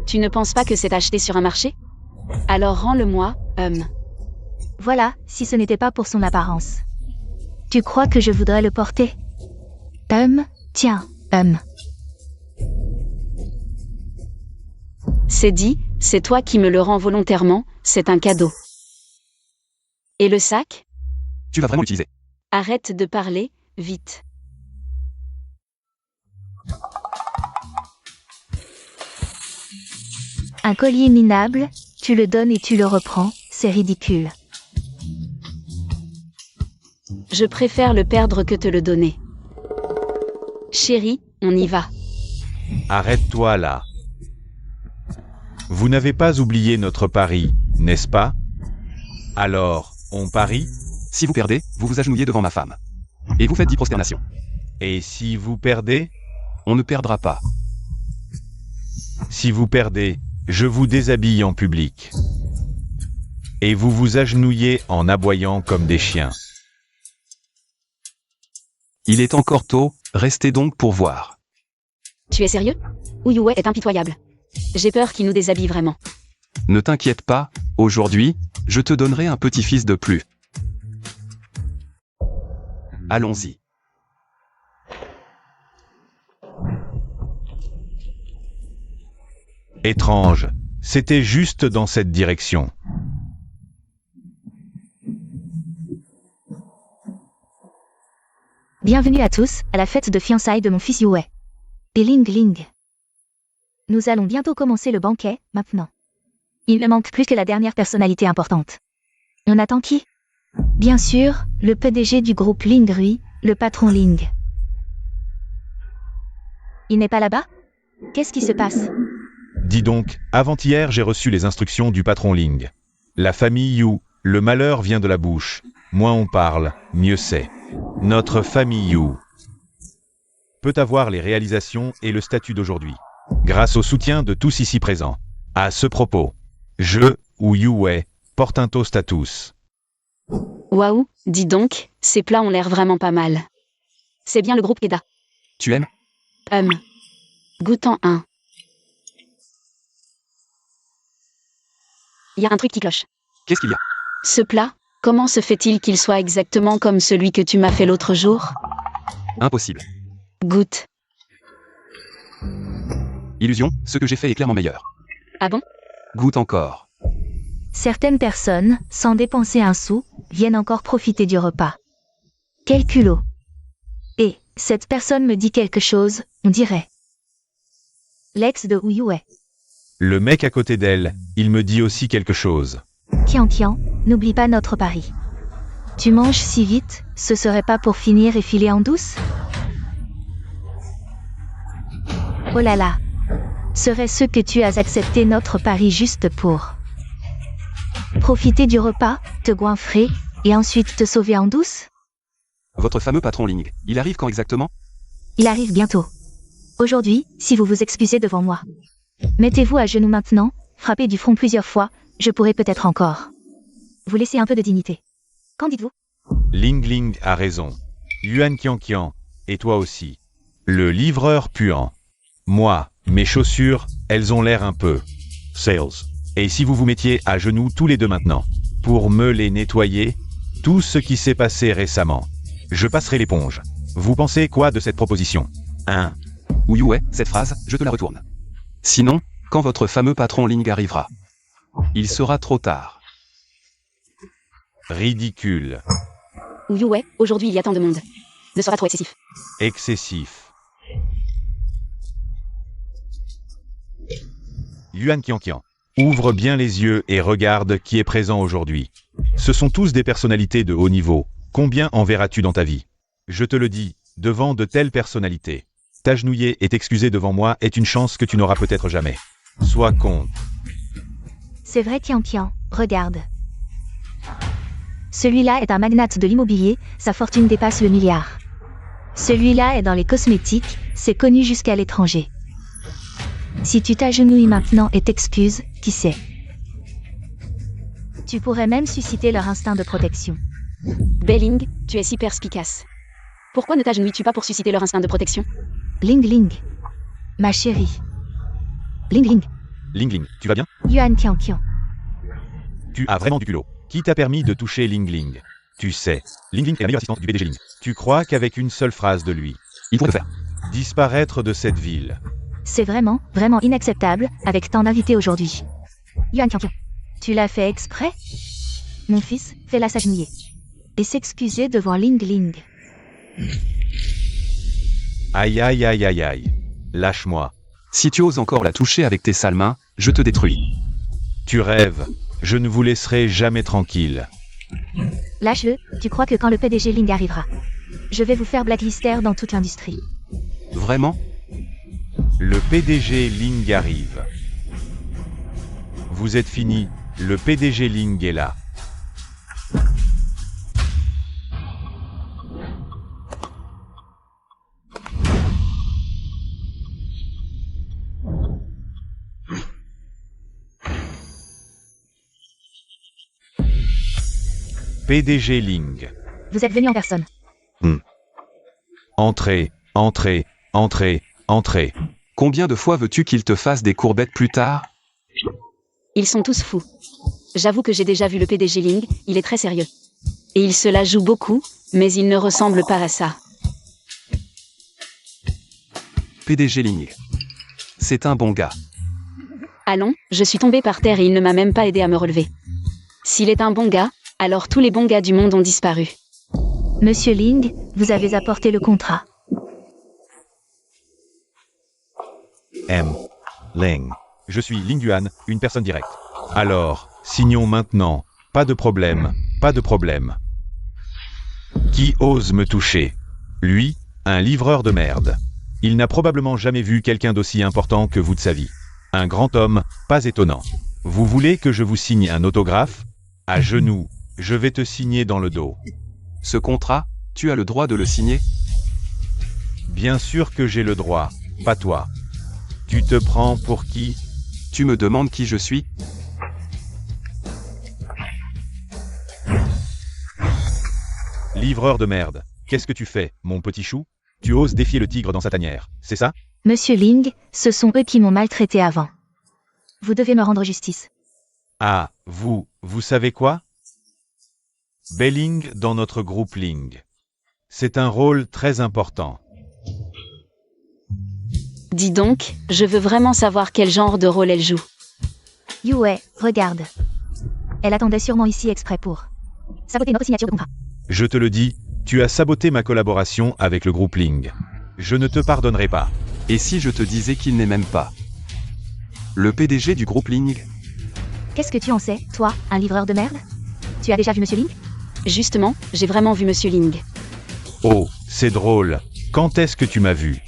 Tu ne penses pas que c'est acheté sur un marché? Alors rends-le-moi, Voilà, si ce n'était pas pour son apparence. Tu crois que je voudrais le porter? Tiens, C'est dit, c'est toi qui me le rends volontairement, c'est un cadeau. Et le sac? Tu vas vraiment l'utiliser. Arrête de parler, vite. Un collier minable, tu le donnes et tu le reprends, c'est ridicule. Je préfère le perdre que te le donner. Chérie, on y va. Arrête-toi là. Vous n'avez pas oublié notre pari, n'est-ce pas? Alors, on parie? Si vous perdez, vous vous agenouillez devant ma femme. Et vous faites 10 prosternations. Et si vous perdez? On ne perdra pas. Si vous perdez, je vous déshabille en public. Et vous vous agenouillez en aboyant comme des chiens. Il est encore tôt, restez donc pour voir. Tu es sérieux? Yue est impitoyable. J'ai peur qu'il nous déshabille vraiment. Ne t'inquiète pas, aujourd'hui, je te donnerai un petit-fils de plus. Allons-y. Étrange, c'était juste dans cette direction. Bienvenue à tous, à la fête de fiançailles de mon fils Yue. Et Ling Ling. Nous allons bientôt commencer le banquet, maintenant. Il ne manque plus que la dernière personnalité importante. On attend qui? Bien sûr, le PDG du groupe Ling Rui, le patron Ling. Il n'est pas là-bas? Qu'est-ce qui se passe? Dis donc, avant-hier j'ai reçu les instructions du patron Ling. La famille Yu, le malheur vient de la bouche. Moins on parle, mieux c'est. Notre famille Yu peut avoir les réalisations et le statut d'aujourd'hui, grâce au soutien de tous ici présents. À ce propos, je, ou Yue, porte un toast à tous. Waouh, dis donc, ces plats ont l'air vraiment pas mal. C'est bien le groupe Eda. Tu aimes? Goûtant un. Il y a un truc qui cloche. Qu'est-ce qu'il y a? Ce plat, comment se fait-il qu'il soit exactement comme celui que tu m'as fait l'autre jour? Impossible. Goûte. Illusion, ce que j'ai fait est clairement meilleur. Ah bon? Goûte encore. Certaines personnes, sans dépenser un sou, viennent encore profiter du repas. Quel culot! Et, cette personne me dit quelque chose, on dirait. L'ex de Yue. Le mec à côté d'elle, il me dit aussi quelque chose. Qianqian, n'oublie pas notre pari. Tu manges si vite, ce serait pas pour finir et filer en douce? Oh là là! Serait-ce que tu as accepté notre pari juste pour profiter du repas, te goinfrer, et ensuite te sauver en douce? Votre fameux patron Ling, il arrive quand exactement? Il arrive bientôt. Aujourd'hui, si vous vous excusez devant moi. Mettez-vous à genoux maintenant, frappez du front plusieurs fois, je pourrai peut-être encore vous laisser un peu de dignité. Qu'en dites-vous? Ling Ling a raison. Yuan Qianqian, et toi aussi. Le livreur puant. Moi, mes chaussures, elles ont l'air un peu. Sales. Et si vous vous mettiez à genoux tous les deux maintenant, pour me les nettoyer, tout ce qui s'est passé récemment. Je passerai l'éponge. Vous pensez quoi de cette proposition? 1. Oui, ouais, cette phrase, je te la retourne. Sinon, quand votre fameux patron Ling arrivera, il sera trop tard. Ridicule. Oui, ouais, aujourd'hui il y a tant de monde. Ne sera trop excessif. Excessif. Yuan Qianqian. Ouvre bien les yeux et regarde qui est présent aujourd'hui. Ce sont tous des personnalités de haut niveau. Combien en verras-tu dans ta vie? Je te le dis, devant de telles personnalités. T'agenouiller et t'excuser devant moi est une chance que tu n'auras peut-être jamais. Sois con. C'est vrai Qianqian, regarde. Celui-là est un magnate de l'immobilier, sa fortune dépasse le milliard. Celui-là est dans les cosmétiques, c'est connu jusqu'à l'étranger. Si tu t'agenouilles maintenant et t'excuses, qui sait? Tu pourrais même susciter leur instinct de protection. Belling, tu es si perspicace. Pourquoi ne t'agenouilles-tu pas pour susciter leur instinct de protection? Ling Ling. Ma chérie. Ling Ling. Ling Ling, tu vas bien? Yuan Qianqian. Tu as vraiment du culot. Qui t'a permis de toucher Ling Ling? Tu sais, Ling Ling est la meilleure assistante du PDG Ling. Tu crois qu'avec une seule phrase de lui, Il faut le faire. disparaître de cette ville? C'est vraiment, vraiment inacceptable, avec tant d'invités aujourd'hui. Yuan Qianqian. Tu l'as fait exprès? Mon fils, fais-la s'agenouiller. Et s'excuser devant Ling Ling. Aïe aïe aïe aïe aïe. Lâche-moi. Si tu oses encore la toucher avec tes sales mains, je te détruis. Tu rêves. Je ne vous laisserai jamais tranquille. Lâche-le, tu crois que quand le PDG Ling arrivera, je vais vous faire blacklister dans toute l'industrie. Vraiment? Le PDG Ling arrive. Vous êtes fini. Le PDG Ling est là. PDG Ling. Vous êtes venu en personne. Entrez, entrez, entrez, entrez. Combien de fois veux-tu qu'il te fasse des courbettes plus tard? Ils sont tous fous. J'avoue que j'ai déjà vu le PDG Ling, il est très sérieux. Et il se la joue beaucoup, mais il ne ressemble pas à ça. PDG Ling. C'est un bon gars. Allons, je suis tombé par terre et il ne m'a même pas aidé à me relever. S'il est un bon gars, alors tous les bons gars du monde ont disparu. Monsieur Ling, vous avez apporté le contrat. M. Ling. Je suis Ling Yuan, une personne directe. Alors, signons maintenant. Pas de problème, pas de problème. Qui ose me toucher? Lui, un livreur de merde. Il n'a probablement jamais vu quelqu'un d'aussi important que vous de sa vie. Un grand homme, pas étonnant. Vous voulez que je vous signe un autographe? À genoux, je vais te signer dans le dos. Ce contrat, tu as le droit de le signer? Bien sûr que j'ai le droit, pas toi. Tu te prends pour qui? Tu me demandes qui je suis? Livreur de merde. Qu'est-ce que tu fais, mon petit chou? Tu oses défier le tigre dans sa tanière, c'est ça? Monsieur Ling, ce sont eux qui m'ont maltraité avant. Vous devez me rendre justice. Ah, vous savez quoi? Belling dans notre groupe Ling. C'est un rôle très important. Dis donc, je veux vraiment savoir quel genre de rôle elle joue. Yue, regarde. Elle attendait sûrement ici exprès pour saboter notre signature de contrat. Je te le dis, tu as saboté ma collaboration avec le groupe Ling. Je ne te pardonnerai pas. Et si je te disais qu'il n'est même pas le PDG du groupe Ling? Qu'est-ce que tu en sais, toi, un livreur de merde? Tu as déjà vu Monsieur Ling? Justement, j'ai vraiment vu Monsieur Ling. Oh, c'est drôle. Quand est-ce que tu m'as vu?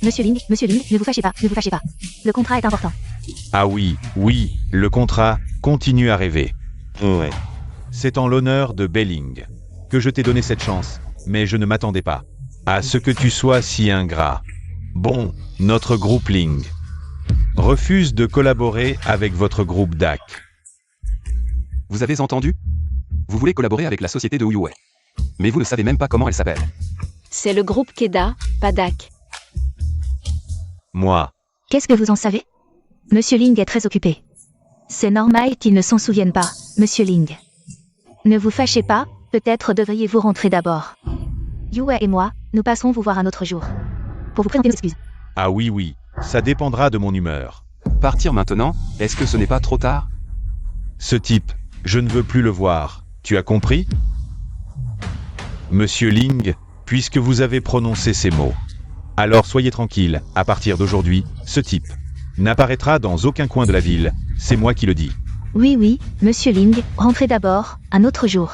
Monsieur Ling, ne vous fâchez pas, ne vous fâchez pas. Le contrat est important. Ah oui, oui, le contrat, continue à rêver. Ouais. C'est en l'honneur de Belling que je t'ai donné cette chance, mais je ne m'attendais pas à ce que tu sois si ingrat. Bon, notre groupe Ling refuse de collaborer avec votre groupe DAC. Vous avez entendu? Vous voulez collaborer avec la société de Huawei. Mais vous ne savez même pas comment elle s'appelle. C'est le groupe Keda, Padak. Moi. Qu'est-ce que vous en savez? Monsieur Ling est très occupé. C'est normal qu'il ne s'en souvienne pas, Monsieur Ling. Ne vous fâchez pas, peut-être devriez-vous rentrer d'abord. Yue et moi, nous passerons vous voir un autre jour. Pour vous présenter nos excuses. Ah oui, oui, ça dépendra de mon humeur. Partir maintenant, est-ce que ce n'est pas trop tard? Ce type, je ne veux plus le voir, tu as compris? Monsieur Ling, puisque vous avez prononcé ces mots, alors soyez tranquille, à partir d'aujourd'hui, ce type n'apparaîtra dans aucun coin de la ville, c'est moi qui le dis. Oui, oui, Monsieur Ling, rentrez d'abord, un autre jour.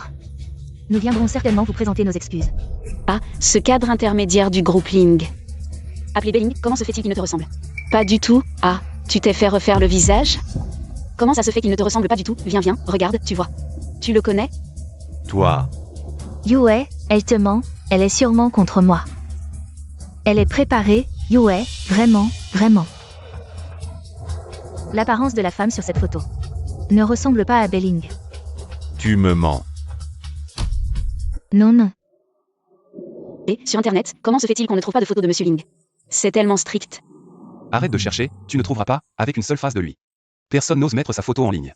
Nous viendrons certainement vous présenter nos excuses. Ah, ce cadre intermédiaire du groupe Ling. Appelé Belling, comment se fait-il qu'il ne te ressemble? Pas du tout. Ah, tu t'es fait refaire le visage? Comment ça se fait qu'il ne te ressemble pas du tout? Viens, viens, regarde, tu vois. Tu le connais? Toi, Yue, elle te ment, elle est sûrement contre moi. Elle est préparée, Yue, vraiment, vraiment. L'apparence de la femme sur cette photo ne ressemble pas à Belling. tu me mens. Non, non. Et, sur Internet, comment se fait-il qu'on ne trouve pas de photos de Monsieur Ling? C'est tellement strict. Arrête de chercher, tu ne trouveras pas, avec une seule face de lui. Personne n'ose mettre sa photo en ligne.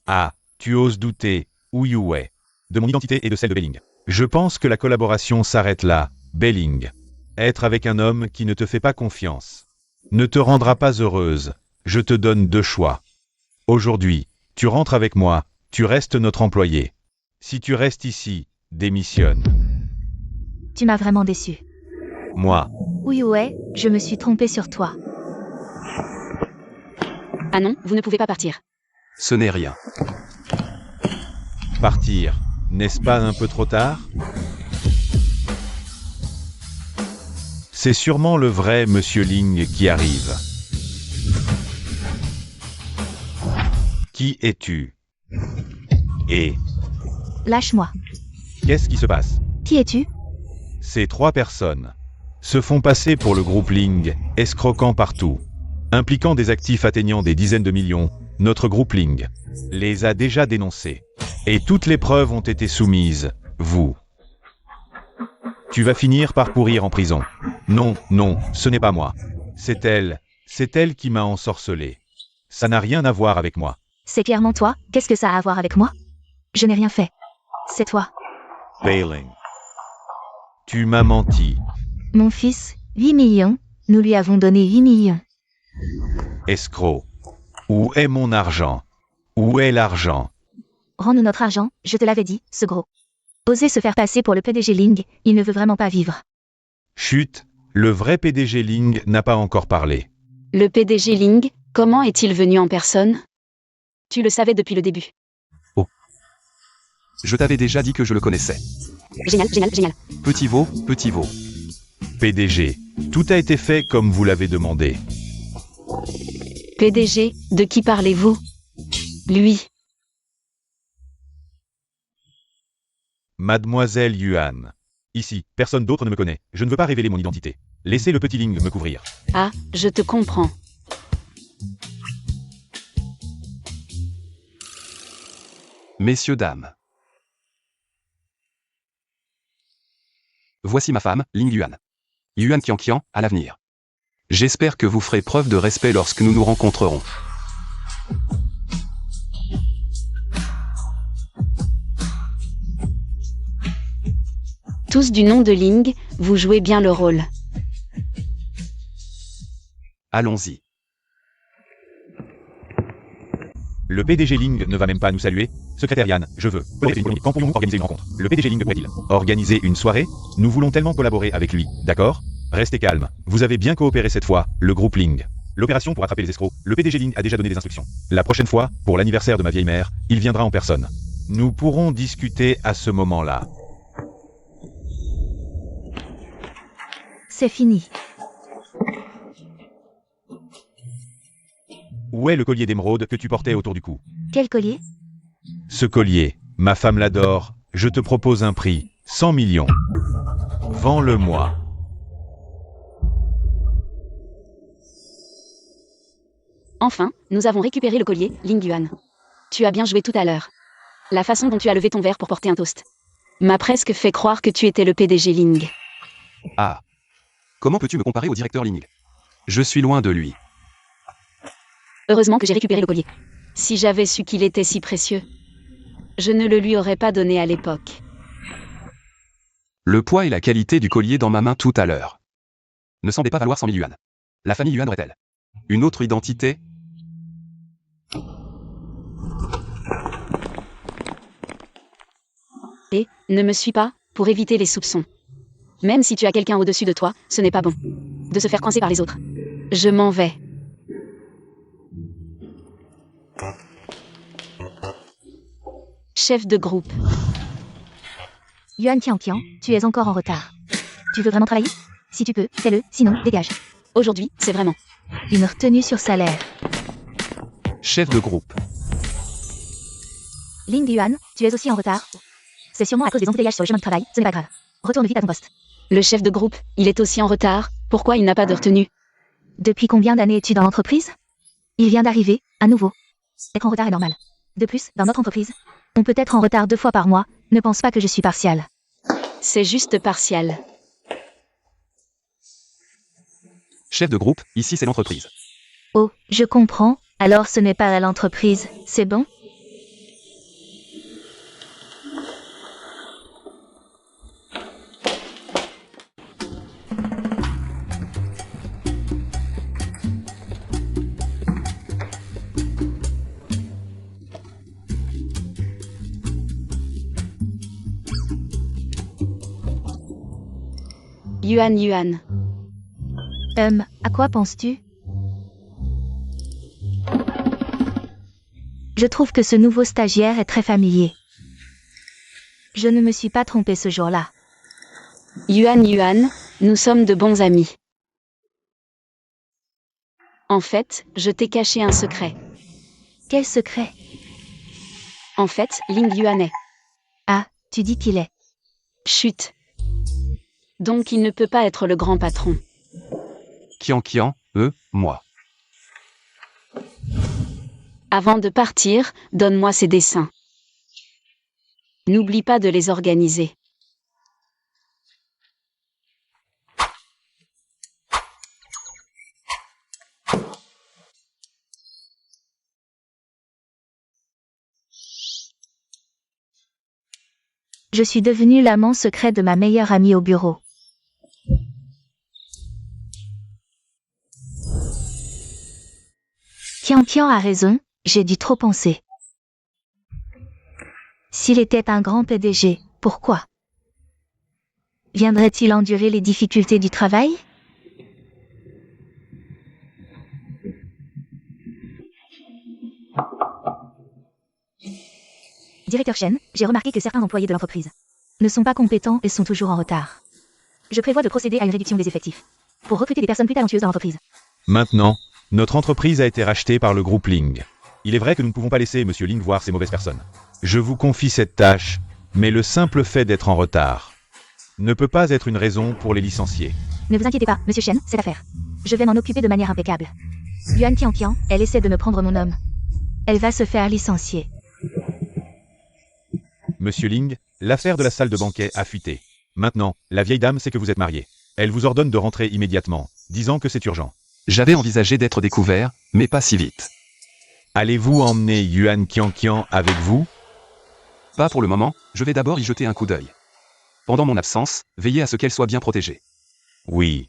Ah, tu oses douter, ou Yue, de mon identité et de celle de Belling. Je pense que la collaboration s'arrête là, Belling. Être avec un homme qui ne te fait pas confiance ne te rendra pas heureuse. Je te donne deux choix. Aujourd'hui, tu rentres avec moi, tu restes notre employé. Si tu restes ici, démissionne. Tu m'as vraiment déçu. Moi, Yue, je me suis trompée sur toi. Ah non, vous ne pouvez pas partir. Ce n'est rien. partir, n'est-ce pas un peu trop tard? C'est sûrement le vrai Monsieur Ling qui arrive. Qui es-tu? Et Lâche-moi. qu'est-ce qui se passe? Qui es-tu? Ces trois personnes se font passer pour le groupe Ling, escroquant partout, impliquant des actifs atteignant des dizaines de millions. Notre groupe Ling les a déjà dénoncés. Et toutes les preuves ont été soumises, vous. Tu vas finir par pourrir en prison. Non, non, ce n'est pas moi. C'est elle qui m'a ensorcelé. Ça n'a rien à voir avec moi. C'est clairement toi, qu'est-ce que ça a à voir avec moi? Je n'ai rien fait. C'est toi. Bailing. Tu m'as menti. Mon fils, 8 millions, nous lui avons donné 8 millions. Escroc. Où est mon argent? Où est l'argent? Rends-nous notre argent, je te l'avais dit, ce gros. Oser se faire passer pour le PDG Ling, il ne veut vraiment pas vivre. Chut, le vrai PDG Ling n'a pas encore parlé. Le PDG Ling, comment est-il venu en personne? Tu le savais depuis le début. Je t'avais déjà dit que je le connaissais. Génial, génial, génial. Petit veau, petit veau. PDG, tout a été fait comme vous l'avez demandé. PDG, de qui parlez-vous? Lui. Mademoiselle Yuan. Ici, personne d'autre ne me connaît. Je ne veux pas révéler mon identité. Laissez le petit Ling me couvrir. Ah, je te comprends. Messieurs, dames. Voici ma femme, Ling Yuan. Yuan Qianqian, à l'avenir. J'espère que vous ferez preuve de respect lorsque nous nous rencontrerons. Tous du nom de Ling, vous jouez bien le rôle. Allons-y. Le PDG Ling ne va même pas nous saluer. Secrétaire Yann, je veux. Quand pourrions-nous organiser une rencontre? Le PDG Ling pourrait-il organiser une soirée? Nous voulons tellement collaborer avec lui, d'accord? Restez calme. Vous avez bien coopéré cette fois, le groupe Ling. L'opération pour attraper les escrocs, le PDG Ling a déjà donné des instructions. La prochaine fois, pour l'anniversaire de ma vieille mère, il viendra en personne. Nous pourrons discuter à ce moment-là. C'est fini. Où est le collier d'émeraude que tu portais autour du cou? Quel collier? Ce collier, ma femme l'adore, je te propose un prix, 100 millions. Vends-le-moi. Enfin, nous avons récupéré le collier, Ling Yuan. Tu as bien joué tout à l'heure. La façon dont tu as levé ton verre pour porter un toast m'a presque fait croire que tu étais le PDG Ling. Ah. Comment peux-tu me comparer au directeur Ling? Je suis loin de lui. Heureusement que j'ai récupéré le collier. Si j'avais su qu'il était si précieux, je ne le lui aurais pas donné à l'époque. Le poids et la qualité du collier dans ma main tout à l'heure ne semblait pas valoir 100 000 yuan. La famille Yuan aurait-elle une autre identité? Et, ne me suis pas, pour éviter les soupçons. Même si tu as quelqu'un au-dessus de toi, ce n'est pas bon. De se faire coincer par les autres. Je m'en vais. Chef de groupe. Yuan Qianqian, tu es encore en retard. Tu veux vraiment travailler? Si tu peux, fais-le, sinon, dégage. Aujourd'hui, c'est vraiment. Une retenue sur salaire. Chef de groupe. Ling Yuan, tu es aussi en retard. C'est sûrement à cause des embouteillages sur le chemin de travail, ce n'est pas grave. Retourne vite à ton poste. Le chef de groupe, il est aussi en retard. Pourquoi il n'a pas de retenue? Depuis combien d'années es-tu dans l'entreprise? Il vient d'arriver, à nouveau. Être en retard est normal. De plus, dans notre entreprise, on peut être en retard 2 fois par mois, ne pense pas que je suis partial. C'est juste partial. Chef de groupe, ici c'est l'entreprise. Oh, je comprends, alors ce n'est pas à l'entreprise, c'est bon? Yuan. À quoi penses-tu? Je trouve que ce nouveau stagiaire est très familier. Je ne me suis pas trompée ce jour-là. Yuan, nous sommes de bons amis. En fait, je t'ai caché un secret. Quel secret? En fait, Ling Yuan est. Ah, tu dis qu'il est. Chut. Donc il ne peut pas être le grand patron. Qian, moi. Avant de partir, donne-moi ces dessins. N'oublie pas de les organiser. Je suis devenue l'amant secret de ma meilleure amie au bureau. Qian a raison, j'ai dû trop penser. S'il était un grand PDG, pourquoi? Viendrait-il endurer les difficultés du travail? Directeur Chen, j'ai remarqué que certains employés de l'entreprise ne sont pas compétents et sont toujours en retard. Je prévois de procéder à une réduction des effectifs pour recruter des personnes plus talentueuses dans l'entreprise. Maintenant, notre entreprise a été rachetée par le groupe Ling. Il est vrai que nous ne pouvons pas laisser Monsieur Ling voir ces mauvaises personnes. Je vous confie cette tâche, mais le simple fait d'être en retard ne peut pas être une raison pour les licencier. Ne vous inquiétez pas, Monsieur Chen, c'est l'affaire. Je vais m'en occuper de manière impeccable. Yuan Qianqian, elle essaie de me prendre mon homme. Elle va se faire licencier. Monsieur Ling, l'affaire de la salle de banquet a fuité. Maintenant, la vieille dame sait que vous êtes marié. Elle vous ordonne de rentrer immédiatement, disant que c'est urgent. J'avais envisagé d'être découvert, mais pas si vite. Allez-vous emmener Yuan Qianqian avec vous? Pas pour le moment, je vais d'abord y jeter un coup d'œil. Pendant mon absence, veillez à ce qu'elle soit bien protégée. Oui.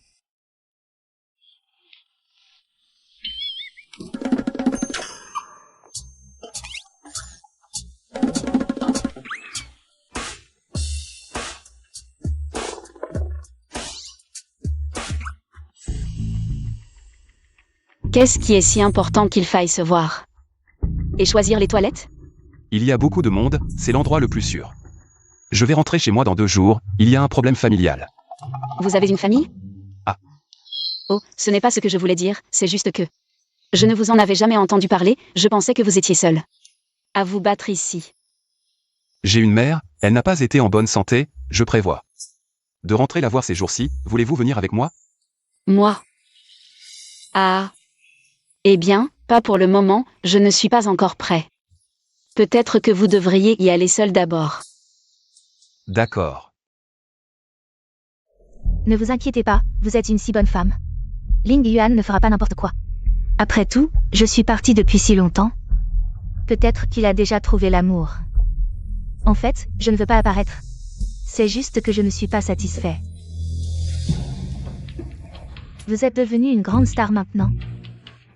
Qu'est-ce qui est si important qu'il faille se voir? Et choisir les toilettes? Il y a beaucoup de monde, c'est l'endroit le plus sûr. Je vais rentrer chez moi dans 2 jours, il y a un problème familial. Vous avez une famille? Ah. Oh, ce n'est pas ce que je voulais dire, c'est juste que... Je ne vous en avais jamais entendu parler, je pensais que vous étiez seul. À vous battre ici. J'ai une mère, elle n'a pas été en bonne santé, je prévois de rentrer la voir ces jours-ci, voulez-vous venir avec moi? Moi? Ah. Eh bien, pas pour le moment, je ne suis pas encore prêt. Peut-être que vous devriez y aller seul d'abord. D'accord. Ne vous inquiétez pas, vous êtes une si bonne femme. Ling Yuan ne fera pas n'importe quoi. Après tout, je suis partie depuis si longtemps. Peut-être qu'il a déjà trouvé l'amour. En fait, je ne veux pas apparaître. C'est juste que je ne suis pas satisfait. Vous êtes devenu une grande star maintenant.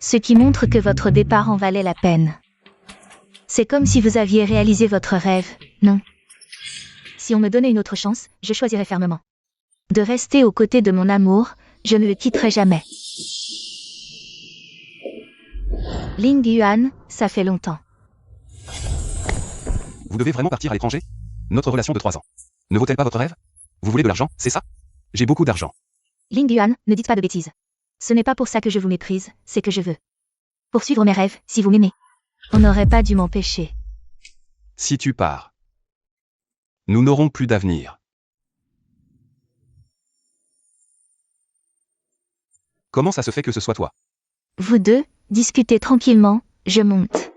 Ce qui montre que votre départ en valait la peine. C'est comme si vous aviez réalisé votre rêve, non? Si on me donnait une autre chance, je choisirais fermement de rester aux côtés de mon amour, je ne le quitterai jamais. Ling Yuan, ça fait longtemps. Vous devez vraiment partir à l'étranger? Notre relation de 3 ans. Ne vaut-elle pas votre rêve? Vous voulez de l'argent, c'est ça? J'ai beaucoup d'argent. Ling Yuan, ne dites pas de bêtises. Ce n'est pas pour ça que je vous méprise, c'est que je veux poursuivre mes rêves, si vous m'aimez. On n'aurait pas dû m'empêcher. Si tu pars, nous n'aurons plus d'avenir. Comment ça se fait que ce soit toi? Vous deux, discutez tranquillement, je monte.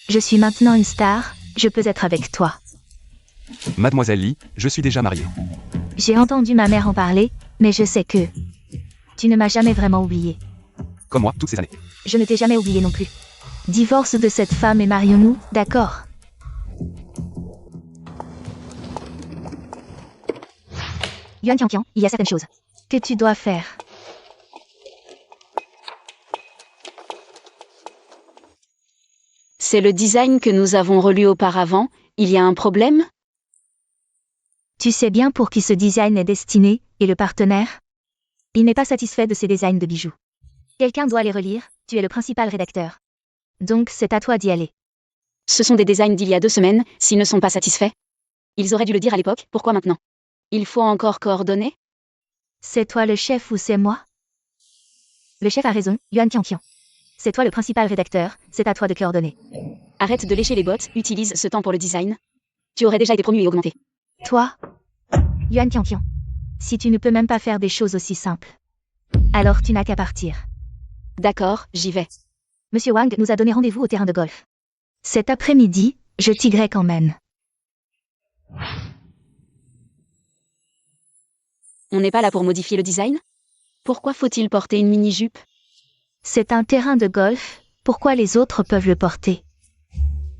Je suis maintenant une star, je peux être avec toi. Mademoiselle Li, je suis déjà marié. J'ai entendu ma mère en parler, mais je sais que tu ne m'as jamais vraiment oublié. Comme moi, toutes ces années. Je ne t'ai jamais oublié non plus. Divorce de cette femme et marions-nous, d'accord? Yuan Qianqian, il y a certaines choses que tu dois faire. C'est le design que nous avons relu auparavant, il y a un problème? Tu sais bien pour qui ce design est destiné, et le partenaire? Il n'est pas satisfait de ces designs de bijoux. Quelqu'un doit les relire, tu es le principal rédacteur. Donc c'est à toi d'y aller. Ce sont des designs d'il y a 2 semaines, s'ils ne sont pas satisfaits. Ils auraient dû le dire à l'époque, pourquoi maintenant? Il faut encore coordonner? C'est toi le chef ou c'est moi? Le chef a raison, Yuan Qianqian. C'est toi le principal rédacteur, c'est à toi de coordonner. Arrête de lécher les bottes, utilise ce temps pour le design. Tu aurais déjà été promu et augmenté. Toi, Yuan Qianqian. Si tu ne peux même pas faire des choses aussi simples, alors tu n'as qu'à partir. D'accord, j'y vais. Monsieur Wang nous a donné rendez-vous au terrain de golf. Cet après-midi, je t'y quand même. On n'est pas là pour modifier le design? Pourquoi faut-il porter une mini-jupe? C'est un terrain de golf, pourquoi les autres peuvent le porter?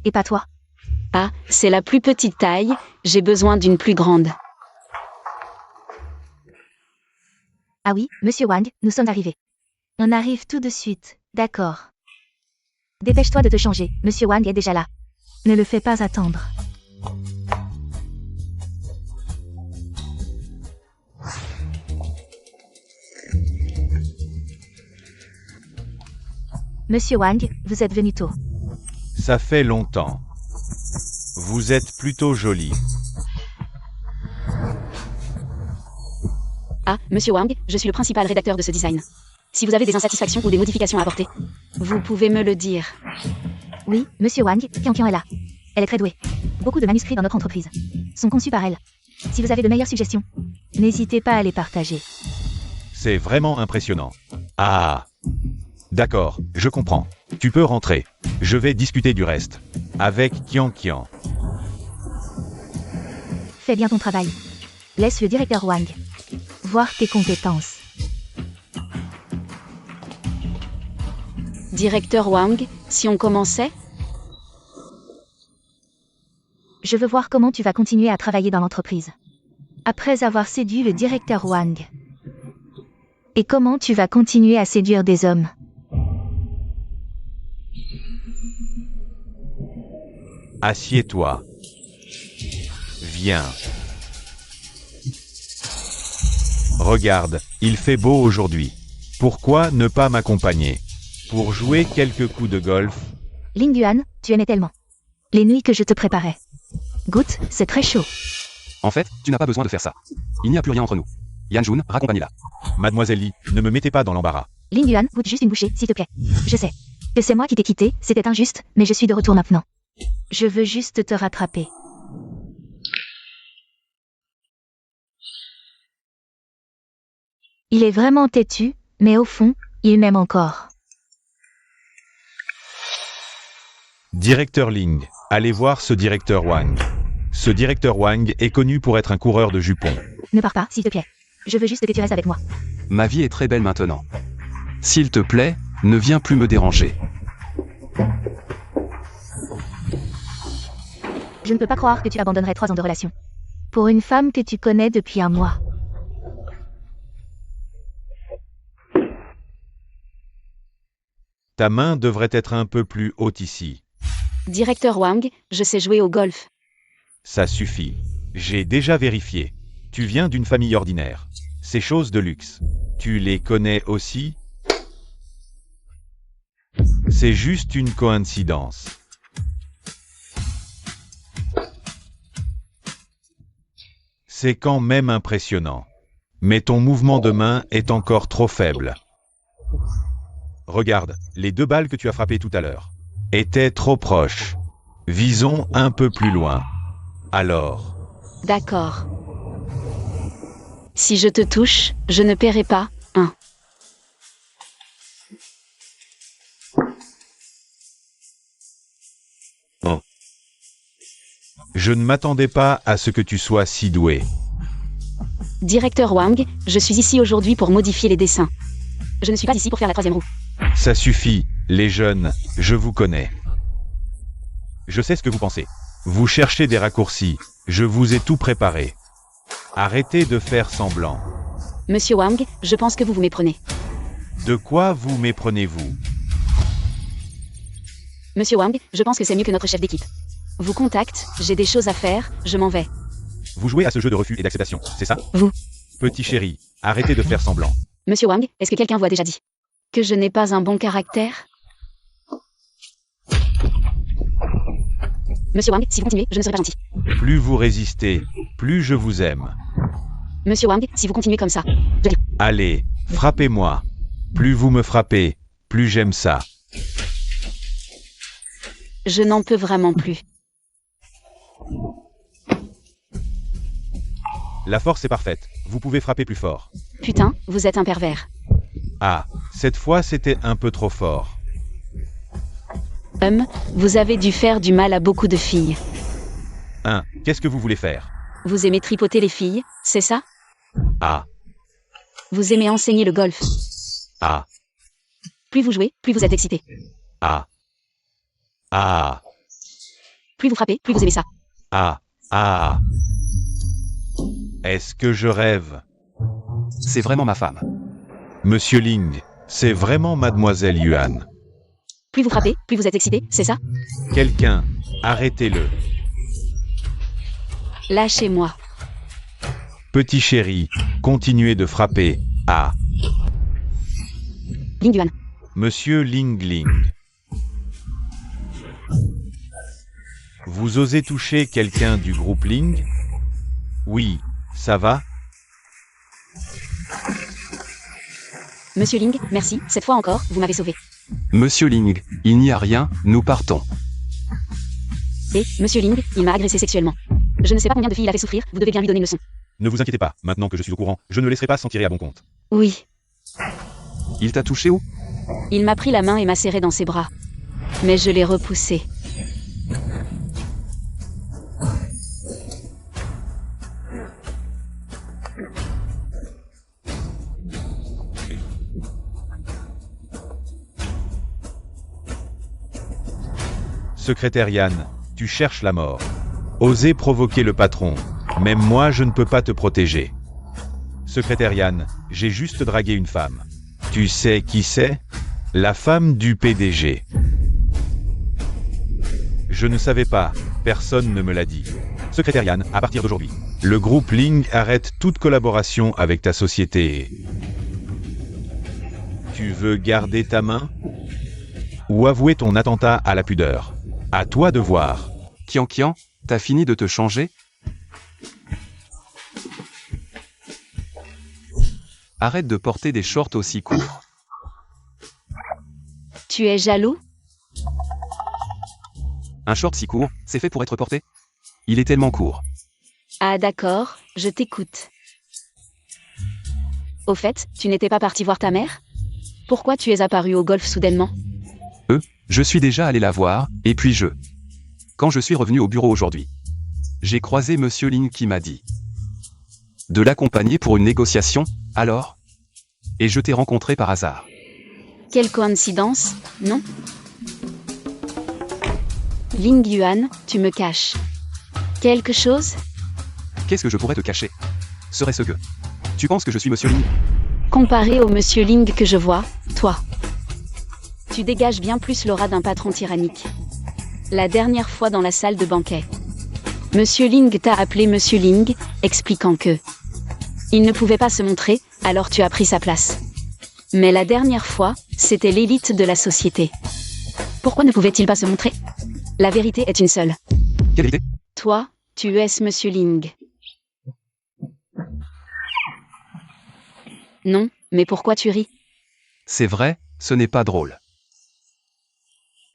Et pas toi? Ah, c'est la plus petite taille, j'ai besoin d'une plus grande. Ah oui, Monsieur Wang, nous sommes arrivés. On arrive tout de suite, d'accord. Dépêche-toi de te changer, Monsieur Wang est déjà là. Ne le fais pas attendre. Monsieur Wang, vous êtes venu tôt. Ça fait longtemps. Vous êtes plutôt jolie. Ah, Monsieur Wang, je suis le principal rédacteur de ce design. Si vous avez des insatisfactions ou des modifications à apporter, vous pouvez me le dire. Oui, Monsieur Wang, Qianqian est là. Elle est très douée. Beaucoup de manuscrits dans notre entreprise sont conçus par elle. Si vous avez de meilleures suggestions, n'hésitez pas à les partager. C'est vraiment impressionnant. Ah. D'accord, je comprends. Tu peux rentrer. Je vais discuter du reste. Avec Qianqian. Fais bien ton travail. Laisse le directeur Wang voir tes compétences. Directeur Wang, si on commençait? Je veux voir comment tu vas continuer à travailler dans l'entreprise. Après avoir séduit le directeur Wang. Et comment tu vas continuer à séduire des hommes. Assieds-toi. Viens. Regarde, il fait beau aujourd'hui. Pourquoi ne pas m'accompagner? Pour jouer quelques coups de golf? Ling Yuan, tu aimais tellement les nuits que je te préparais. Goûte, c'est très chaud. En fait, tu n'as pas besoin de faire ça. Il n'y a plus rien entre nous. Yanjun, raccompagne-la. Mademoiselle Li, ne me mettez pas dans l'embarras. Ling Yuan, goûte juste une bouchée, s'il te plaît. Je sais que c'est moi qui t'ai quitté, c'était injuste, mais je suis de retour maintenant. Je veux juste te rattraper. Il est vraiment têtu, mais au fond, il m'aime encore. Directeur Ling, allez voir ce directeur Wang. Ce directeur Wang est connu pour être un coureur de jupons. Ne pars pas, s'il te plaît. Je veux juste que tu restes avec moi. Ma vie est très belle maintenant. S'il te plaît, ne viens plus me déranger. Je ne peux pas croire que tu abandonnerais 3 ans de relation. Pour une femme que tu connais depuis un mois. Ta main devrait être un peu plus haute ici. Directeur Wang, je sais jouer au golf. Ça suffit. J'ai déjà vérifié. Tu viens d'une famille ordinaire. Ces choses de luxe. Tu les connais aussi? C'est juste une coïncidence. C'est quand même impressionnant. Mais ton mouvement de main est encore trop faible. Regarde, les 2 balles que tu as frappées tout à l'heure étaient trop proches. Visons un peu plus loin. Alors, D'accord. Si je te touche, je ne paierai pas, hein. je ne m'attendais pas à ce que tu sois si doué. Directeur Wang, je suis ici aujourd'hui pour modifier les dessins. Je ne suis pas ici pour faire la 3e roue. Ça suffit, les jeunes, je vous connais. Je sais ce que vous pensez. Vous cherchez des raccourcis, je vous ai tout préparé. Arrêtez de faire semblant. Monsieur Wang, je pense que vous vous méprenez. De quoi vous méprenez-vous? Monsieur Wang, je pense que c'est mieux que notre chef d'équipe vous contacte, j'ai des choses à faire, je m'en vais. Vous jouez à ce jeu de refus et d'acceptation, c'est ça? Vous. Petit chéri, arrêtez de faire semblant. Monsieur Wang, est-ce que quelqu'un vous a déjà dit que je n'ai pas un bon caractère? Monsieur Wang, si vous continuez, je ne serai pas gentil. Plus vous résistez, plus je vous aime. Monsieur Wang, si vous continuez comme ça, Allez, frappez-moi. Plus vous me frappez, plus j'aime ça. je n'en peux vraiment plus. La force est parfaite, vous pouvez frapper plus fort. Putain, vous êtes un pervers. Ah, cette fois c'était un peu trop fort. Vous avez dû faire du mal à beaucoup de filles. Qu'est-ce que vous voulez faire? Vous aimez tripoter les filles, c'est ça? Ah, Vous aimez enseigner le golf. ah, Plus vous jouez, plus vous êtes excité. ah. Ah, Plus vous frappez, plus vous aimez ça. ah, ah. Est-ce que je rêve? C'est vraiment ma femme. Monsieur Ling, c'est vraiment mademoiselle Yuan. Plus vous frappez, plus vous êtes excité, c'est ça? Quelqu'un, arrêtez-le. Lâchez-moi. Petit chéri, continuez de frapper. Ah, Ling Yuan. Monsieur Ling Ling. Vous osez toucher quelqu'un du groupe Ling? Oui, ça va? Monsieur Ling, merci, cette fois encore, vous m'avez sauvé. Monsieur Ling, il n'y a rien, nous partons. Et, Monsieur Ling, il m'a agressé sexuellement. Je ne sais pas combien de filles il a fait souffrir, vous devez bien lui donner une leçon. Ne vous inquiétez pas, maintenant que je suis au courant, je ne le laisserai pas s'en tirer à bon compte. Oui. Il t'a touché où? Il m'a pris la main et m'a serré dans ses bras. Mais je l'ai repoussé. Secrétaire Yann, tu cherches la mort. Osez provoquer le patron. Même moi, je ne peux pas te protéger. Secrétaire Yann, j'ai juste dragué une femme. Tu sais qui c'est? La femme du PDG. Je ne savais pas, personne ne me l'a dit. Secrétaire Yann, à partir d'aujourd'hui, le groupe Ling arrête toute collaboration avec ta société. Tu veux garder ta main? Ou avouer ton attentat à la pudeur? À toi de voir. Kian, t'as fini de te changer? Arrête de porter des shorts aussi courts. Tu es jaloux? Un short si court, c'est fait pour être porté? Il est tellement court. Ah d'accord, je t'écoute. Au fait, tu n'étais pas parti voir ta mère? Pourquoi tu es apparu au golf soudainement? Je suis déjà allé la voir, et puis quand je suis revenu au bureau aujourd'hui. J'ai croisé Monsieur Ling qui m'a dit de l'accompagner pour une négociation, alors? Et je t'ai rencontré par hasard. Quelle coïncidence, non? Ling Yuan, tu me caches quelque chose? Qu'est-ce que je pourrais te cacher? Serait-ce que... Tu penses que je suis Monsieur Ling? Comparé au monsieur Ling que je vois, toi, tu dégages bien plus l'aura d'un patron tyrannique. La dernière fois dans la salle de banquet, Monsieur Ling t'a appelé Monsieur Ling, expliquant que il ne pouvait pas se montrer, alors tu as pris sa place. Mais la dernière fois, c'était l'élite de la société. Pourquoi ne pouvait-il pas se montrer? La vérité est une seule. Quelle idée? Toi, tu es Monsieur Ling. Non, mais pourquoi tu ris? C'est vrai, ce n'est pas drôle.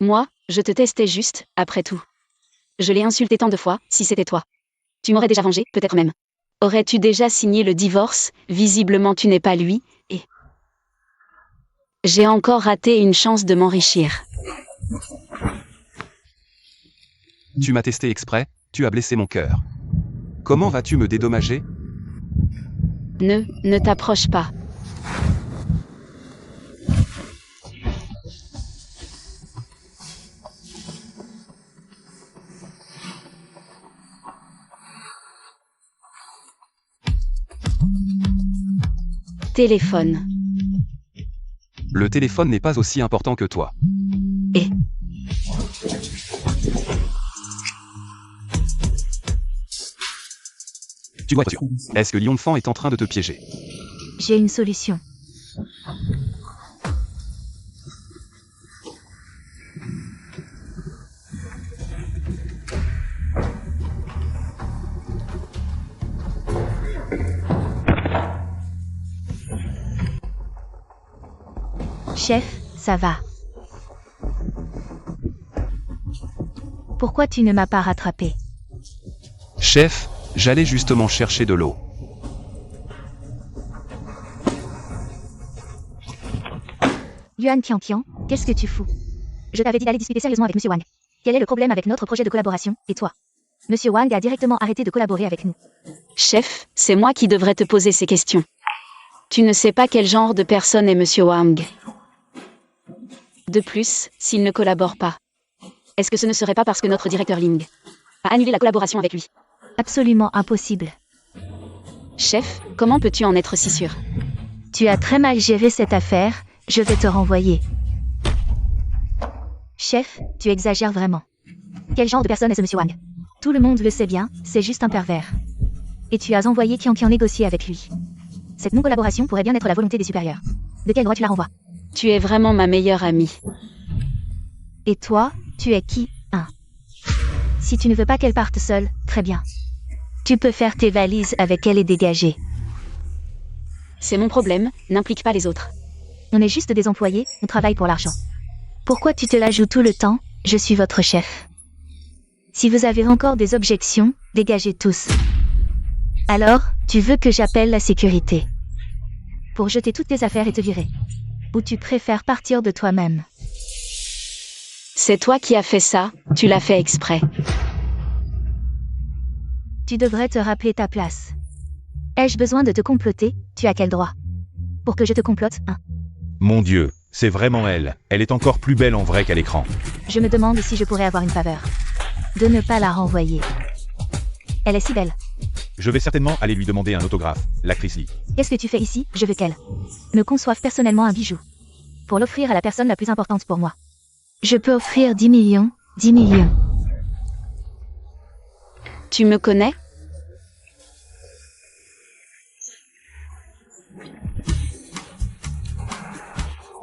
Moi, je te testais juste, après tout. Je l'ai insulté tant de fois, si c'était toi. Tu m'aurais déjà vengé, peut-être même. Aurais-tu déjà signé le divorce? Visiblement tu n'es pas lui, et... J'ai encore raté une chance de m'enrichir. Tu m'as testé exprès, tu as blessé mon cœur. Comment vas-tu me dédommager? Ne t'approche pas. Téléphone. Le téléphone n'est pas aussi important que toi. Et... Tu dois être sûr. Est-ce que Lion Fan est en train de te piéger? J'ai une solution. Chef, ça va. Pourquoi tu ne m'as pas rattrapé? Chef, j'allais justement chercher de l'eau. Yuan Tiantian, qu'est-ce que tu fous? Je t'avais dit d'aller discuter sérieusement avec Monsieur Wang. Quel est le problème avec notre projet de collaboration, et toi? Monsieur Wang a directement arrêté de collaborer avec nous. Chef, c'est moi qui devrais te poser ces questions. Tu ne sais pas quel genre de personne est Monsieur Wang. De plus, s'il ne collabore pas, est-ce que ce ne serait pas parce que notre directeur Ling a annulé la collaboration avec lui? Absolument impossible. Chef, comment peux-tu en être si sûr? Tu as très mal géré cette affaire, je vais te renvoyer. Chef, tu exagères vraiment. Quel genre de personne est ce Monsieur Wang? Tout le monde le sait bien, c'est juste un pervers. Et tu as envoyé Qian négocier avec lui. Cette non-collaboration pourrait bien être la volonté des supérieurs. De quel droit tu la renvoies? Tu es vraiment ma meilleure amie. Et toi, tu es qui, hein? Si tu ne veux pas qu'elle parte seule, très bien. Tu peux faire tes valises avec elle et dégager. C'est mon problème, n'implique pas les autres. On est juste des employés, on travaille pour l'argent. Pourquoi tu te la joues tout le temps? Je suis votre chef. Si vous avez encore des objections, dégagez tous. Alors, tu veux que j'appelle la sécurité pour jeter toutes tes affaires et te virer? Ou tu préfères partir de toi-même? C'est toi qui as fait ça, tu l'as fait exprès. Tu devrais te rappeler ta place. Ai-je besoin de te comploter? Tu as quel droit? Pour que je te complote, hein? Mon Dieu, c'est vraiment elle. Elle est encore plus belle en vrai qu'à l'écran. Je me demande si je pourrais avoir une faveur. De ne pas la renvoyer. Elle est si belle. Je vais certainement aller lui demander un autographe, l'actrice Lee. Qu'est-ce que tu fais ici? Je veux qu'elle me conçoive personnellement un bijou. Pour l'offrir à la personne la plus importante pour moi. Je peux offrir 10 millions, 10 millions. Tu me connais?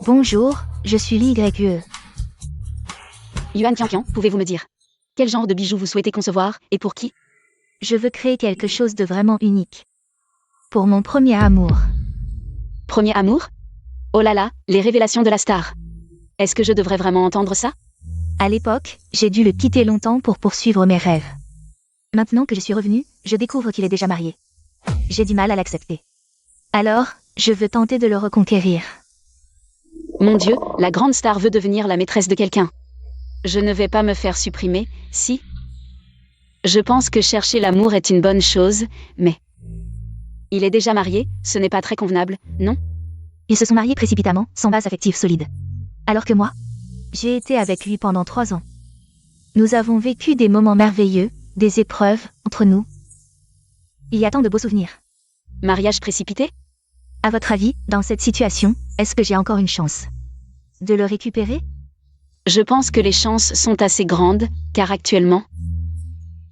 Bonjour, je suis Li YE. Yuan Tiantian, pouvez-vous me dire quel genre de bijoux vous souhaitez concevoir, et pour qui? Je veux créer quelque chose de vraiment unique. Pour mon premier amour. Premier amour? Oh là là, les révélations de la star. Est-ce que je devrais vraiment entendre ça? À l'époque, j'ai dû le quitter longtemps pour poursuivre mes rêves. Maintenant que je suis revenue, je découvre qu'il est déjà marié. J'ai du mal à l'accepter. Alors, je veux tenter de le reconquérir. Mon Dieu, la grande star veut devenir la maîtresse de quelqu'un. Je ne vais pas me faire supprimer, si? Je pense que chercher l'amour est une bonne chose, mais... Il est déjà marié, ce n'est pas très convenable, non? Ils se sont mariés précipitamment, sans base affective solide. Alors que moi, j'ai été avec lui pendant 3 ans. Nous avons vécu des moments merveilleux, des épreuves, entre nous. Il y a tant de beaux souvenirs. Mariage précipité? À votre avis, dans cette situation, est-ce que j'ai encore une chance de le récupérer? Je pense que les chances sont assez grandes, car actuellement,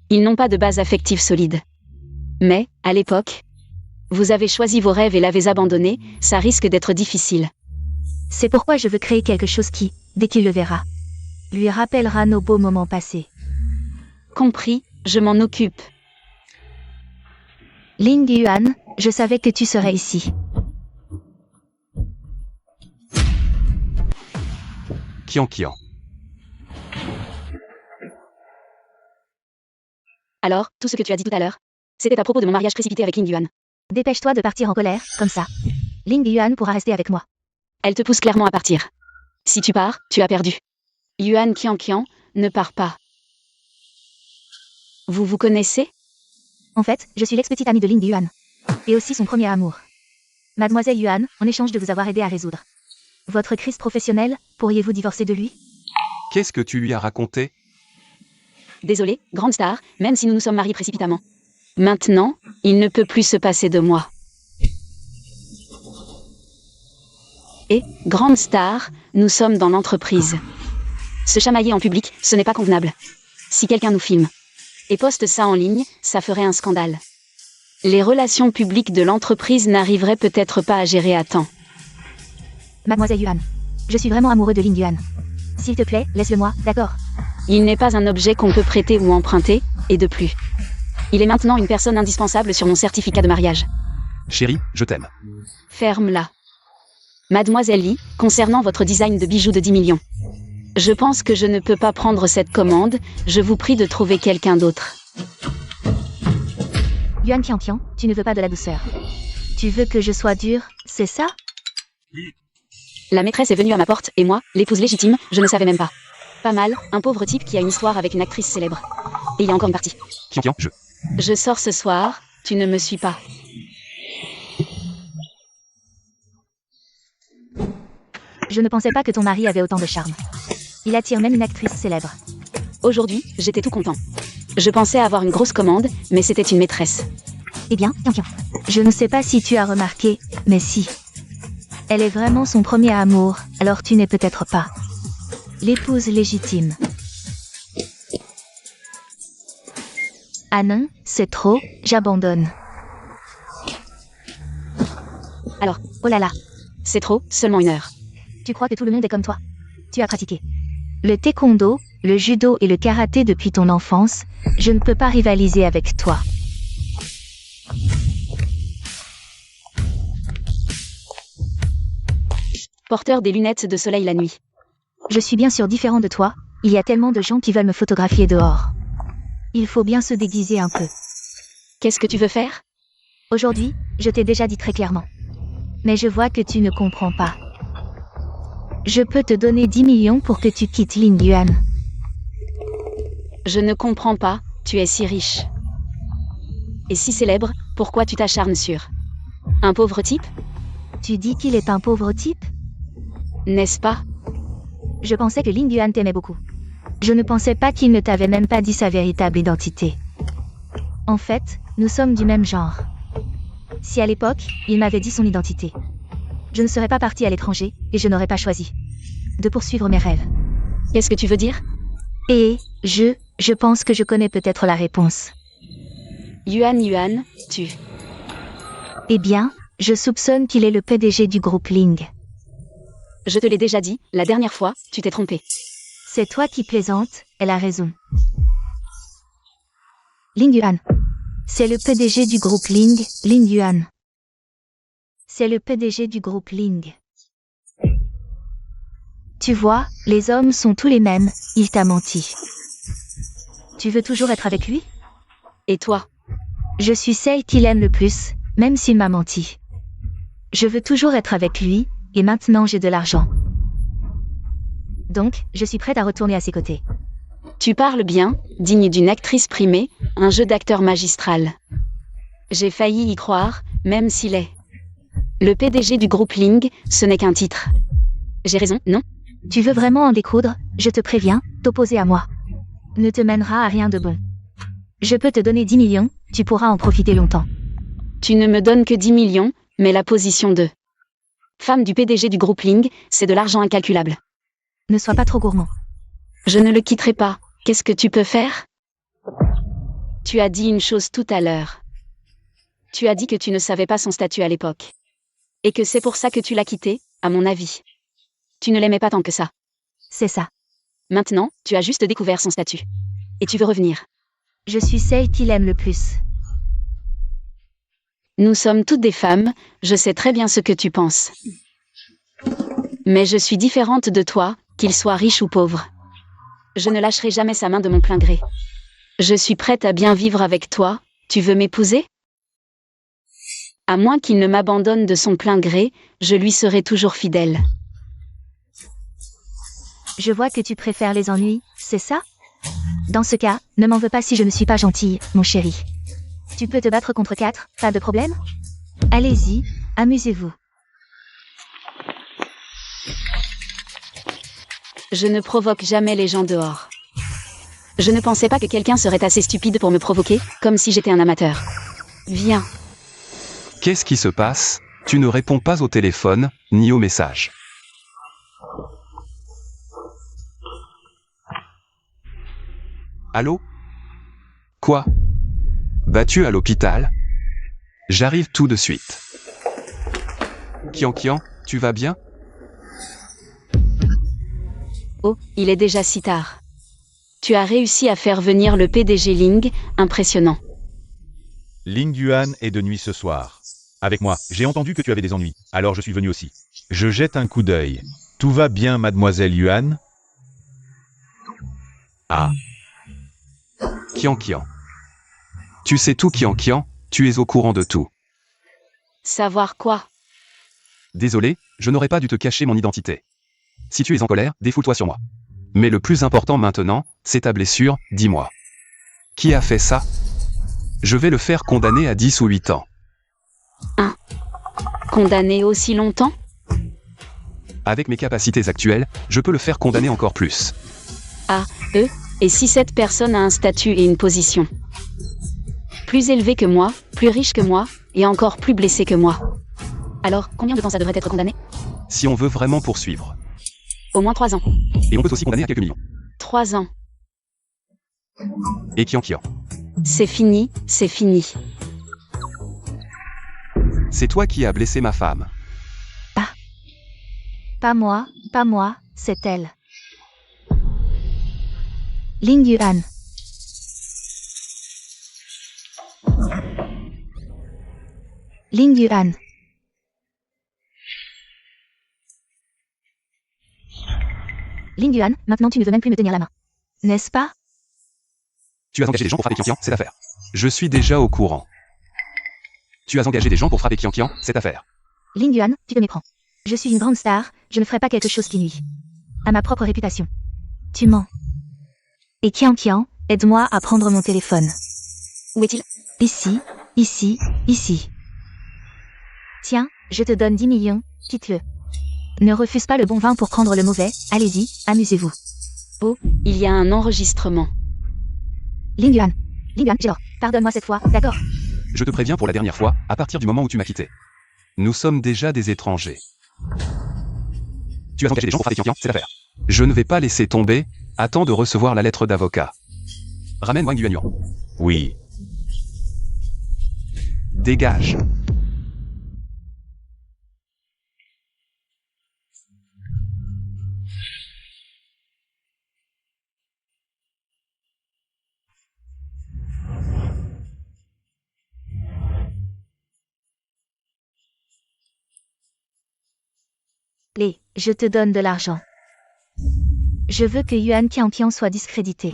ils n'ont pas de base affective solide. Mais, à l'époque, vous avez choisi vos rêves et l'avez abandonné, ça risque d'être difficile. C'est pourquoi je veux créer quelque chose qui, dès qu'il le verra, lui rappellera nos beaux moments passés. Compris, je m'en occupe. Ling Yuan, je savais que tu serais ici. Qian. Alors, tout ce que tu as dit tout à l'heure, c'était à propos de mon mariage précipité avec Ling Yuan. Dépêche-toi de partir en colère, comme ça. Ling Yuan pourra rester avec moi. Elle te pousse clairement à partir. Si tu pars, tu as perdu. Yuan Qian, ne pars pas. Vous vous connaissez? En fait, je suis l'ex-petite amie de Ling Yuan. Et aussi son premier amour. Mademoiselle Yuan, en échange de vous avoir aidé à résoudre votre crise professionnelle, pourriez-vous divorcer de lui? Qu'est-ce que tu lui as raconté? Désolé, grande star, même si nous nous sommes mariés précipitamment. Maintenant, il ne peut plus se passer de moi. Et, grande star, nous sommes dans l'entreprise. Se chamailler en public, ce n'est pas convenable. Si quelqu'un nous filme et poste ça en ligne, ça ferait un scandale. Les relations publiques de l'entreprise n'arriveraient peut-être pas à gérer à temps. Mademoiselle Yuan, je suis vraiment amoureux de Ling Yuan. S'il te plaît, laisse-le-moi, d'accord? Il n'est pas un objet qu'on peut prêter ou emprunter, et de plus. Il est maintenant une personne indispensable sur mon certificat de mariage. Chérie, je t'aime. Ferme-la. Mademoiselle Li, concernant votre design de bijoux de 10 millions. Je pense que je ne peux pas prendre cette commande, je vous prie de trouver quelqu'un d'autre. Yuan Qian, tu ne veux pas de la douceur. Tu veux que je sois dure, c'est ça? La maîtresse est venue à ma porte, et moi, l'épouse légitime, je ne savais même pas. Pas mal, un pauvre type qui a une histoire avec une actrice célèbre. Et il y a encore une partie. Qian, Je sors ce soir, tu ne me suis pas. Je ne pensais pas que ton mari avait autant de charme. Il attire même une actrice célèbre. Aujourd'hui, j'étais tout content. Je pensais avoir une grosse commande, mais c'était une maîtresse. Eh bien, Qian, je ne sais pas si tu as remarqué, mais si. Elle est vraiment son premier amour, alors tu n'es peut-être pas l'épouse légitime. Ah non, c'est trop, j'abandonne. Alors, Oh là là, c'est trop, seulement 1 heure. tu crois que tout le monde est comme toi? Tu as pratiqué le taekwondo, le judo et le karaté depuis ton enfance, je ne peux pas rivaliser avec toi. Porteur des lunettes de soleil la nuit. Je suis bien sûr différent de toi, il y a tellement de gens qui veulent me photographier dehors. Il faut bien se déguiser un peu. Qu'est-ce que tu veux faire? Aujourd'hui, je t'ai déjà dit très clairement. Mais je vois que tu ne comprends pas. Je peux te donner 10 millions pour que tu quittes Ling Yuan. Je ne comprends pas, tu es si riche. Et si célèbre, pourquoi tu t'acharnes sur un pauvre type? Tu dis qu'il est un pauvre type? N'est-ce pas? Je pensais que Ling Yuan t'aimait beaucoup. Je ne pensais pas qu'il ne t'avait même pas dit sa véritable identité. En fait, nous sommes du même genre. Si à l'époque, il m'avait dit son identité, je ne serais pas partie à l'étranger, et je n'aurais pas choisi de poursuivre mes rêves. Qu'est-ce que tu veux dire? Et, je pense que je connais peut-être la réponse. Yuan, tu... Eh bien, je soupçonne qu'il est le PDG du groupe Ling. Je te l'ai déjà dit, la dernière fois, tu t'es trompé. C'est toi qui plaisantes, elle a raison. Ling Yuan. C'est le PDG du groupe Ling Yuan. C'est le PDG du groupe Ling. Tu vois, les hommes sont tous les mêmes, il t'a menti. Tu veux toujours être avec lui? Et toi? Je suis celle qu'il aime le plus, même s'il m'a menti. Je veux toujours être avec lui, et maintenant j'ai de l'argent. Donc, je suis prête à retourner à ses côtés. Tu parles bien, digne d'une actrice primée, un jeu d'acteur magistral. J'ai failli y croire, même s'il est. Le PDG du groupe Ling, ce n'est qu'un titre. J'ai raison, non? Tu veux vraiment en découdre, je te préviens, t'opposer à moi ne te mènera à rien de bon. Je peux te donner 10 millions, tu pourras en profiter longtemps. Tu ne me donnes que 10 millions, mais la position de femme du PDG du groupe Ling, c'est de l'argent incalculable. Ne sois pas trop gourmand. Je ne le quitterai pas. Qu'est-ce que tu peux faire? Tu as dit une chose tout à l'heure. Tu as dit que tu ne savais pas son statut à l'époque. Et que c'est pour ça que tu l'as quitté, à mon avis. Tu ne l'aimais pas tant que ça. C'est ça. Maintenant, tu as juste découvert son statut. Et tu veux revenir. Je suis celle qu'il aime le plus. Nous sommes toutes des femmes, je sais très bien ce que tu penses. Mais je suis différente de toi, qu'il soit riche ou pauvre. Je ne lâcherai jamais sa main de mon plein gré. Je suis prête à bien vivre avec toi, tu veux m'épouser? À moins qu'il ne m'abandonne de son plein gré, je lui serai toujours fidèle. Je vois que tu préfères les ennuis, c'est ça? Dans ce cas, ne m'en veux pas si je ne suis pas gentille, mon chéri. Tu peux te battre contre 4, pas de problème? Allez-y, amusez-vous. Je ne provoque jamais les gens dehors. Je ne pensais pas que quelqu'un serait assez stupide pour me provoquer, comme si j'étais un amateur. Viens. Qu'est-ce qui se passe? Tu ne réponds pas au téléphone, ni aux messages. Allô? Quoi? Battu à l'hôpital? J'arrive tout de suite. Kian, tu vas bien? Oh, il est déjà si tard. Tu as réussi à faire venir le PDG Ling, impressionnant. Ling Yuan est de nuit ce soir. Avec moi, j'ai entendu que tu avais des ennuis, alors je suis venu aussi. Je jette un coup d'œil. Tout va bien, mademoiselle Yuan? Ah. Kian. Tu sais tout, Kian, tu es au courant de tout. Savoir quoi? Désolé, je n'aurais pas dû te cacher mon identité. Si tu es en colère, défoule-toi sur moi. Mais le plus important maintenant, c'est ta blessure, dis-moi. Qui a fait ça? Je vais le faire condamner à 10 ou 8 ans. Condamné aussi longtemps? Avec mes capacités actuelles, je peux le faire condamner encore plus. Et si cette personne a un statut et une position plus élevé que moi, plus riche que moi, et encore plus blessé que moi. Alors, combien de temps ça devrait être condamné? Si on veut vraiment poursuivre. Au moins 3 ans. Et on peut aussi condamner à quelques millions. 3 ans. Et Kian. C'est fini, c'est fini. C'est toi qui as blessé ma femme. Pas moi, c'est elle. Ling Yuan. Ling Yuan. Ling Yuan, maintenant tu ne veux même plus me tenir la main. N'est-ce pas? Tu as engagé des gens pour frapper Kian, cette affaire. Je suis déjà au courant. Tu as engagé des gens pour frapper Kian, cette affaire. Ling Yuan, tu te méprends. Je suis une grande star, je ne ferai pas quelque chose qui nuit à ma propre réputation. Tu mens. Et Kian, aide-moi à prendre mon téléphone. Où est-il? Ici. Tiens, je te donne 10 millions, quitte-le. Ne refuse pas le bon vin pour prendre le mauvais, allez-y, amusez-vous. Oh, il y a un enregistrement. Ling Yuan, Géor, pardonne-moi cette fois, d'accord? Je te préviens pour la dernière fois, à partir du moment où tu m'as quitté. Nous sommes déjà des étrangers. Tu as engagé des gens pour frapper Kian, cette affaire. Je ne vais pas laisser tomber, attends de recevoir la lettre d'avocat. Ramène Wang Yuanyuan. Oui. Dégage. Je te donne de l'argent. Je veux que Yuan Qianqian soit discrédité.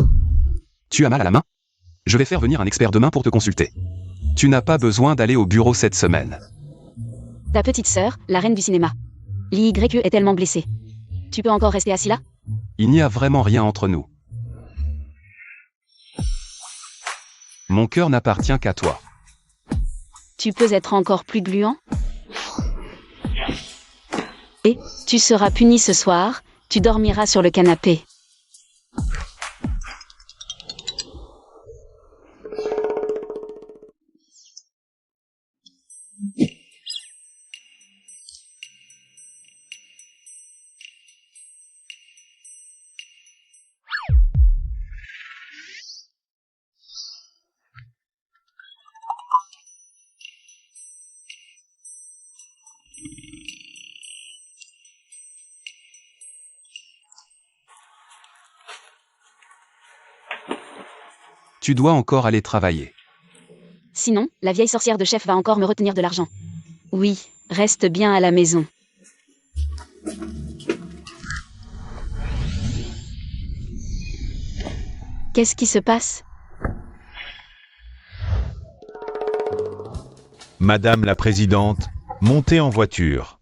Tu as mal à la main? Je vais faire venir un expert demain pour te consulter. Tu n'as pas besoin d'aller au bureau cette semaine. Ta petite sœur, la reine du cinéma. L'YE est tellement blessée. Tu peux encore rester assis là? Il n'y a vraiment rien entre nous. Mon cœur n'appartient qu'à toi. Tu peux être encore plus gluant? Et tu seras puni ce soir, tu dormiras sur le canapé. Tu dois encore aller travailler. Sinon, la vieille sorcière de chef va encore me retenir de l'argent. Oui, reste bien à la maison. Qu'est-ce qui se passe? Madame la présidente, montez en voiture.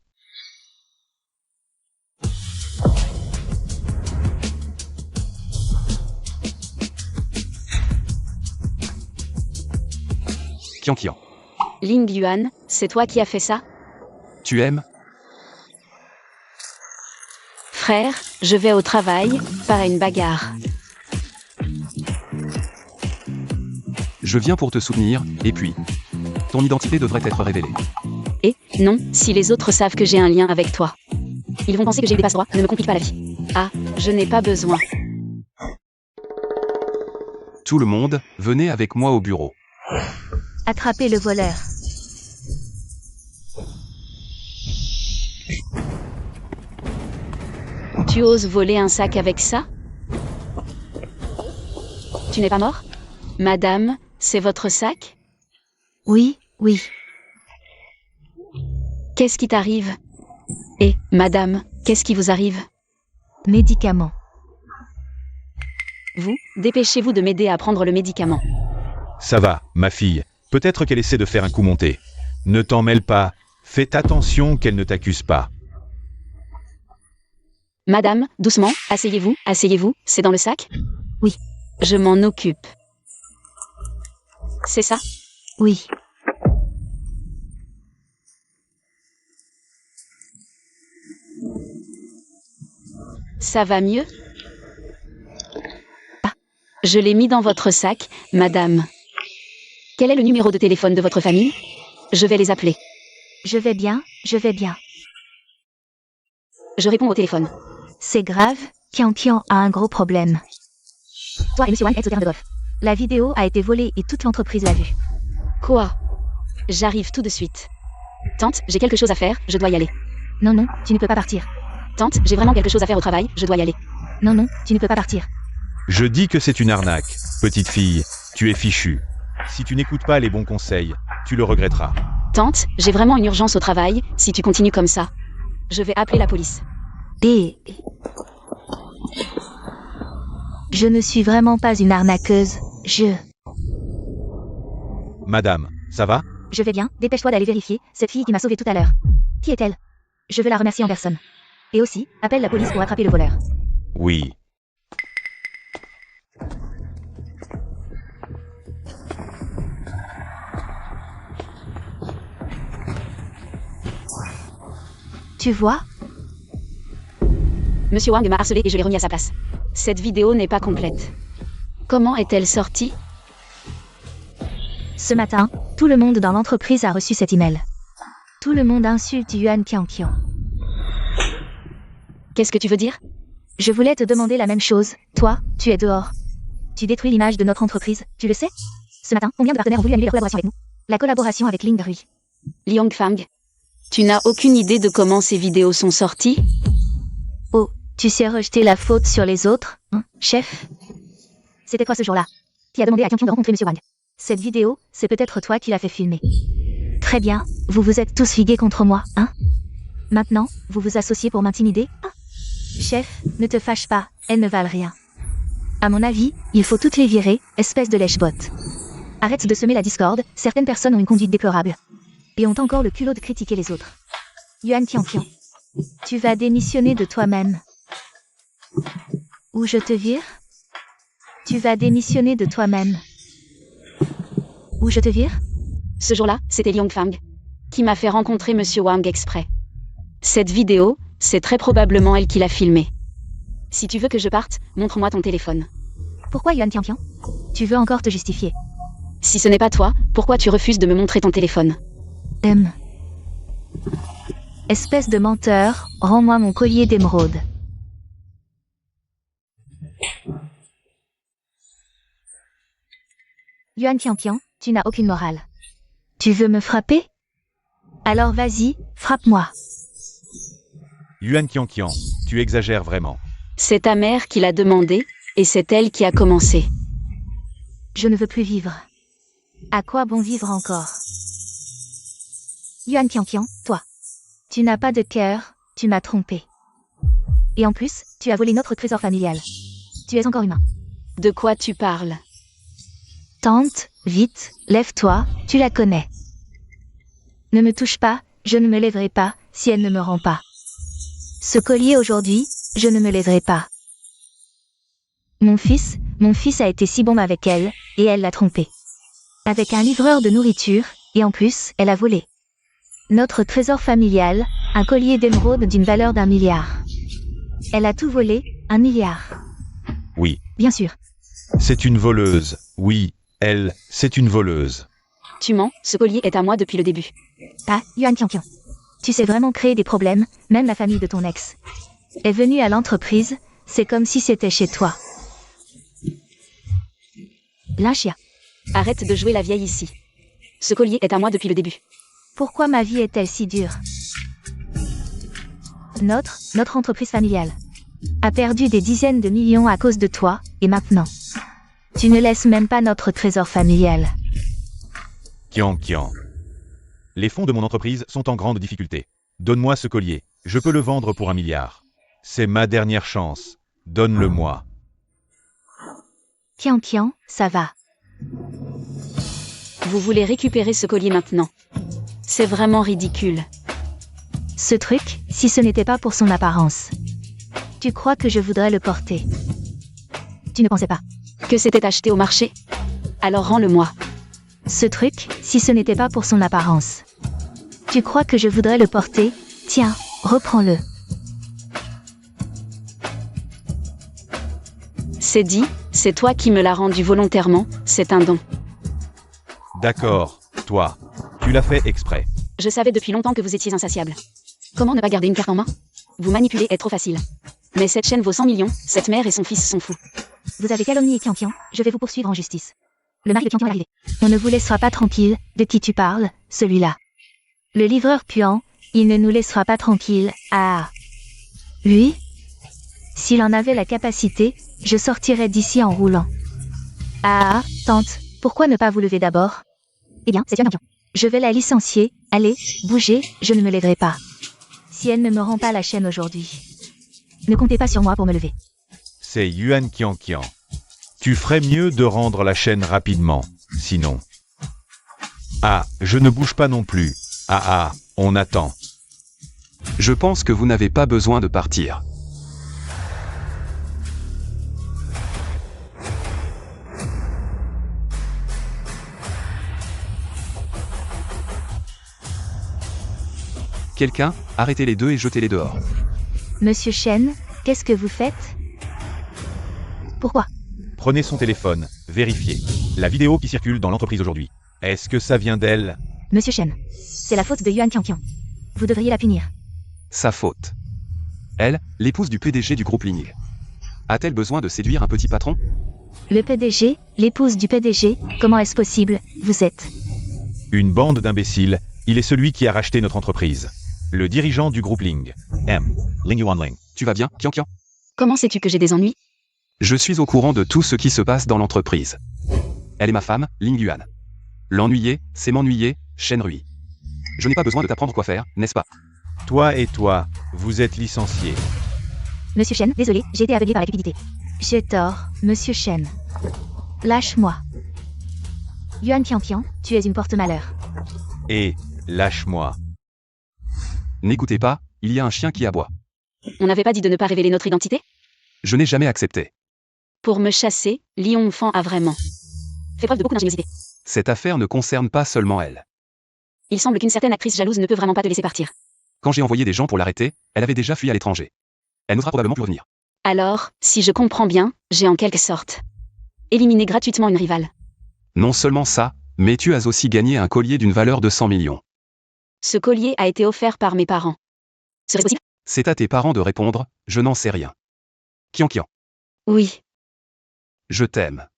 Qian. Ling Yuan, c'est toi qui as fait ça? Tu aimes? Frère, je vais au travail, pas à une bagarre. Je viens pour te soutenir, et puis... Ton identité devrait être révélée. Et, non, si les autres savent que j'ai un lien avec toi. Ils vont penser que j'ai des passe-droits, ne me complique pas la vie. Ah, je n'ai pas besoin. Tout le monde, venez avec moi au bureau. Attrapez le voleur. Tu oses voler un sac avec ça? Tu n'es pas mort? Madame, c'est votre sac? Oui, oui. Qu'est-ce qui t'arrive? Et, madame, qu'est-ce qui vous arrive? Médicaments. Vous, dépêchez-vous de m'aider à prendre le médicament. Ça va, ma fille. Peut-être qu'elle essaie de faire un coup monté. Ne t'en mêle pas. Faites attention qu'elle ne t'accuse pas. Madame, doucement, asseyez-vous, c'est dans le sac? Oui. Je m'en occupe. C'est ça? Oui. Ça va mieux? Ah, je l'ai mis dans votre sac, madame. Quel est le numéro de téléphone de votre famille? Je vais les appeler. Je vais bien, je vais bien. Je réponds au téléphone. C'est grave, Qian a un gros problème. Toi et Monsieur Wang êtes au terrain de golf. La vidéo a été volée et toute l'entreprise l'a vue. Quoi? J'arrive tout de suite. Tante, j'ai quelque chose à faire, je dois y aller. Non, non, tu ne peux pas partir. Tante, j'ai vraiment quelque chose à faire au travail, je dois y aller. Non, non, tu ne peux pas partir. Je dis que c'est une arnaque. Petite fille, tu es fichue. Si tu n'écoutes pas les bons conseils, tu le regretteras. Tante, j'ai vraiment une urgence au travail, si tu continues comme ça. Je vais appeler la police. Et... Je ne suis vraiment pas une arnaqueuse, Madame, ça va? Je vais bien, dépêche-toi d'aller vérifier, cette fille qui m'a sauvée tout à l'heure. Qui est-elle? Je veux la remercier en personne. Et aussi, appelle la police pour attraper le voleur. Oui. Tu vois? Monsieur Wang m'a harcelé et je l'ai remis à sa place. Cette vidéo n'est pas complète. Comment est-elle sortie? Ce matin, tout le monde dans l'entreprise a reçu cet email. Tout le monde insulte Yuan Qian. Qu'est-ce que tu veux dire? Je voulais te demander la même chose. Toi, tu es dehors. Tu détruis l'image de notre entreprise, tu le sais? Ce matin, combien de partenaires ont voulu annuler leur collaboration avec nous? La collaboration avec Ling Rui. Liang Fang, tu n'as aucune idée de comment ces vidéos sont sorties? Oh, tu sais rejeter la faute sur les autres, hein, chef? C'était quoi ce jour-là? Qui a demandé à Qian de rencontrer Monsieur Wang? Cette vidéo, c'est peut-être toi qui l'as fait filmer. Très bien, vous vous êtes tous ligués contre moi, hein? Maintenant, vous vous associez pour m'intimider, hein? Chef, ne te fâche pas, elles ne valent rien. À mon avis, il faut toutes les virer, espèce de lèche-botte. Arrête de semer la discorde, certaines personnes ont une conduite déplorable. Et ont encore le culot de critiquer les autres. Yuan Qian, tu vas démissionner de toi-même. Ou je te vire? Tu vas démissionner de toi-même. Ou je te vire? Ce jour-là, c'était Liang Fang qui m'a fait rencontrer Monsieur Wang exprès. Cette vidéo, c'est très probablement elle qui l'a filmée. Si tu veux que je parte, montre-moi ton téléphone. Pourquoi Yuan Tianqian? Tu veux encore te justifier? Si ce n'est pas toi, pourquoi tu refuses de me montrer ton téléphone? Espèce de menteur, rends-moi mon collier d'émeraude. Yuan Tianqian, tu n'as aucune morale. Tu veux me frapper? Alors vas-y, frappe-moi. Yuan Qianqian, tu exagères vraiment. C'est ta mère qui l'a demandé, et c'est elle qui a commencé. Je ne veux plus vivre. À quoi bon vivre encore? Yuan Tianqian, toi. Tu n'as pas de cœur, tu m'as trompé. Et en plus, tu as volé notre trésor familial. Tu es encore humain. De quoi tu parles? Tante, vite, lève-toi, tu la connais. Ne me touche pas, je ne me lèverai pas, si elle ne me rend pas. Ce collier aujourd'hui, je ne me lèverai pas. Mon fils a été si bon avec elle, et elle l'a trompé. Avec un livreur de nourriture, et en plus, elle a volé. Notre trésor familial, un collier d'émeraude d'une valeur d'1 milliard. Elle a tout volé, 1 milliard. Oui. Bien sûr. C'est une voleuse. Oui, elle, c'est une voleuse. Tu mens, ce collier est à moi depuis le début. Ah, Yuan Tianqian. Tu sais vraiment créer des problèmes, même la famille de ton ex est venue à l'entreprise, c'est comme si c'était chez toi. Lâche-ya. Arrête de jouer la vieille ici. Ce collier est à moi depuis le début. Pourquoi ma vie est-elle si dure? Notre entreprise familiale a perdu des dizaines de millions à cause de toi, et maintenant, tu ne laisses même pas notre trésor familial. Qianqian. Les fonds de mon entreprise sont en grande difficulté. Donne-moi ce collier, je peux le vendre pour 1 milliard. C'est ma dernière chance. Donne-le-moi. Qianqian, ça va. Vous voulez récupérer ce collier maintenant? C'est vraiment ridicule. Ce truc, si ce n'était pas pour son apparence. Tu crois que je voudrais le porter? Tu ne pensais pas Que c'était acheté au marché? Alors rends-le-moi. Ce truc, si ce n'était pas pour son apparence. Tu crois que je voudrais le porter? Tiens, reprends-le. C'est dit, c'est toi qui me l'as rendu volontairement, c'est un don. D'accord, toi. Tu l'as fait exprès. Je savais depuis longtemps que vous étiez insatiable. Comment ne pas garder une carte en main? Vous manipuler est trop facile. Mais cette chaîne vaut 100 millions, cette mère et son fils sont fous. Vous avez calomnié Qianqian, je vais vous poursuivre en justice. Le mari de Qianqian est arrivé. On ne vous laissera pas tranquille, de qui tu parles, celui-là. Le livreur puant, il ne nous laissera pas tranquille, ah. Lui? S'il en avait la capacité, je sortirais d'ici en roulant. Ah, tante, pourquoi ne pas vous lever d'abord? Eh bien, c'est Yuan Tianqian. Je vais la licencier, allez, bougez, je ne me lèverai pas. Si elle ne me rend pas la chaîne aujourd'hui. Ne comptez pas sur moi pour me lever. C'est Yuan Qianqian. Tu ferais mieux de rendre la chaîne rapidement, sinon. Ah, je ne bouge pas non plus. Ah, on attend. Je pense que vous n'avez pas besoin de partir. Quelqu'un, arrêtez les deux et jetez-les dehors. Monsieur Chen, qu'est-ce que vous faites? Pourquoi? Prenez son téléphone, vérifiez. La vidéo qui circule dans l'entreprise aujourd'hui. Est-ce que ça vient d'elle? Monsieur Chen, c'est la faute de Yuan Tianqian. Vous devriez la punir. Sa faute. Elle, l'épouse du PDG du groupe Ling. A-t-elle besoin de séduire un petit patron? Le PDG, l'épouse du PDG, comment est-ce possible? Vous êtes Une bande d'imbéciles, il est celui qui a racheté notre entreprise. Le dirigeant du groupe Ling. Ling Yuanling. Tu vas bien, Qianqian? Comment sais-tu que j'ai des ennuis? Je suis au courant de tout ce qui se passe dans l'entreprise. Elle est ma femme, Ling Yuan. L'ennuyer, c'est m'ennuyer, Shen Rui. Je n'ai pas besoin de t'apprendre quoi faire, n'est-ce pas? Toi et toi, vous êtes licenciés. Monsieur Chen, désolé, j'ai été aveuglé par la cupidité. J'ai tort, Monsieur Chen. Lâche-moi. Yuan Tianqian, tu es une porte-malheur. Et, lâche-moi. N'écoutez pas, il y a un chien qui aboie. On n'avait pas dit de ne pas révéler notre identité? Je n'ai jamais accepté. Pour me chasser, Li Hongfang a vraiment fait preuve de beaucoup d'ingéniosité. Cette affaire ne concerne pas seulement elle. Il semble qu'une certaine actrice jalouse ne peut vraiment pas te laisser partir. Quand j'ai envoyé des gens pour l'arrêter, elle avait déjà fui à l'étranger. Elle n'osera probablement plus revenir. Alors, si je comprends bien, j'ai en quelque sorte éliminé gratuitement une rivale. Non seulement ça, mais tu as aussi gagné un collier d'une valeur de 100 millions. Ce collier a été offert par mes parents. Serait-ce possible? C'est à tes parents de répondre, je n'en sais rien. Kian Kian, Oui. je t'aime.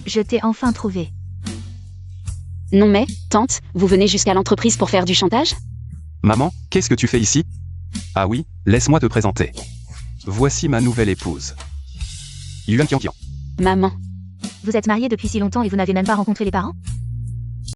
Je t'ai enfin trouvé. Non mais, tante, vous venez jusqu'à l'entreprise pour faire du chantage? Maman, qu'est-ce que tu fais ici? Ah oui, laisse-moi te présenter. Voici ma nouvelle épouse. Yuan Kian Kian. Maman. Vous êtes mariés depuis si longtemps et vous n'avez même pas rencontré les parents?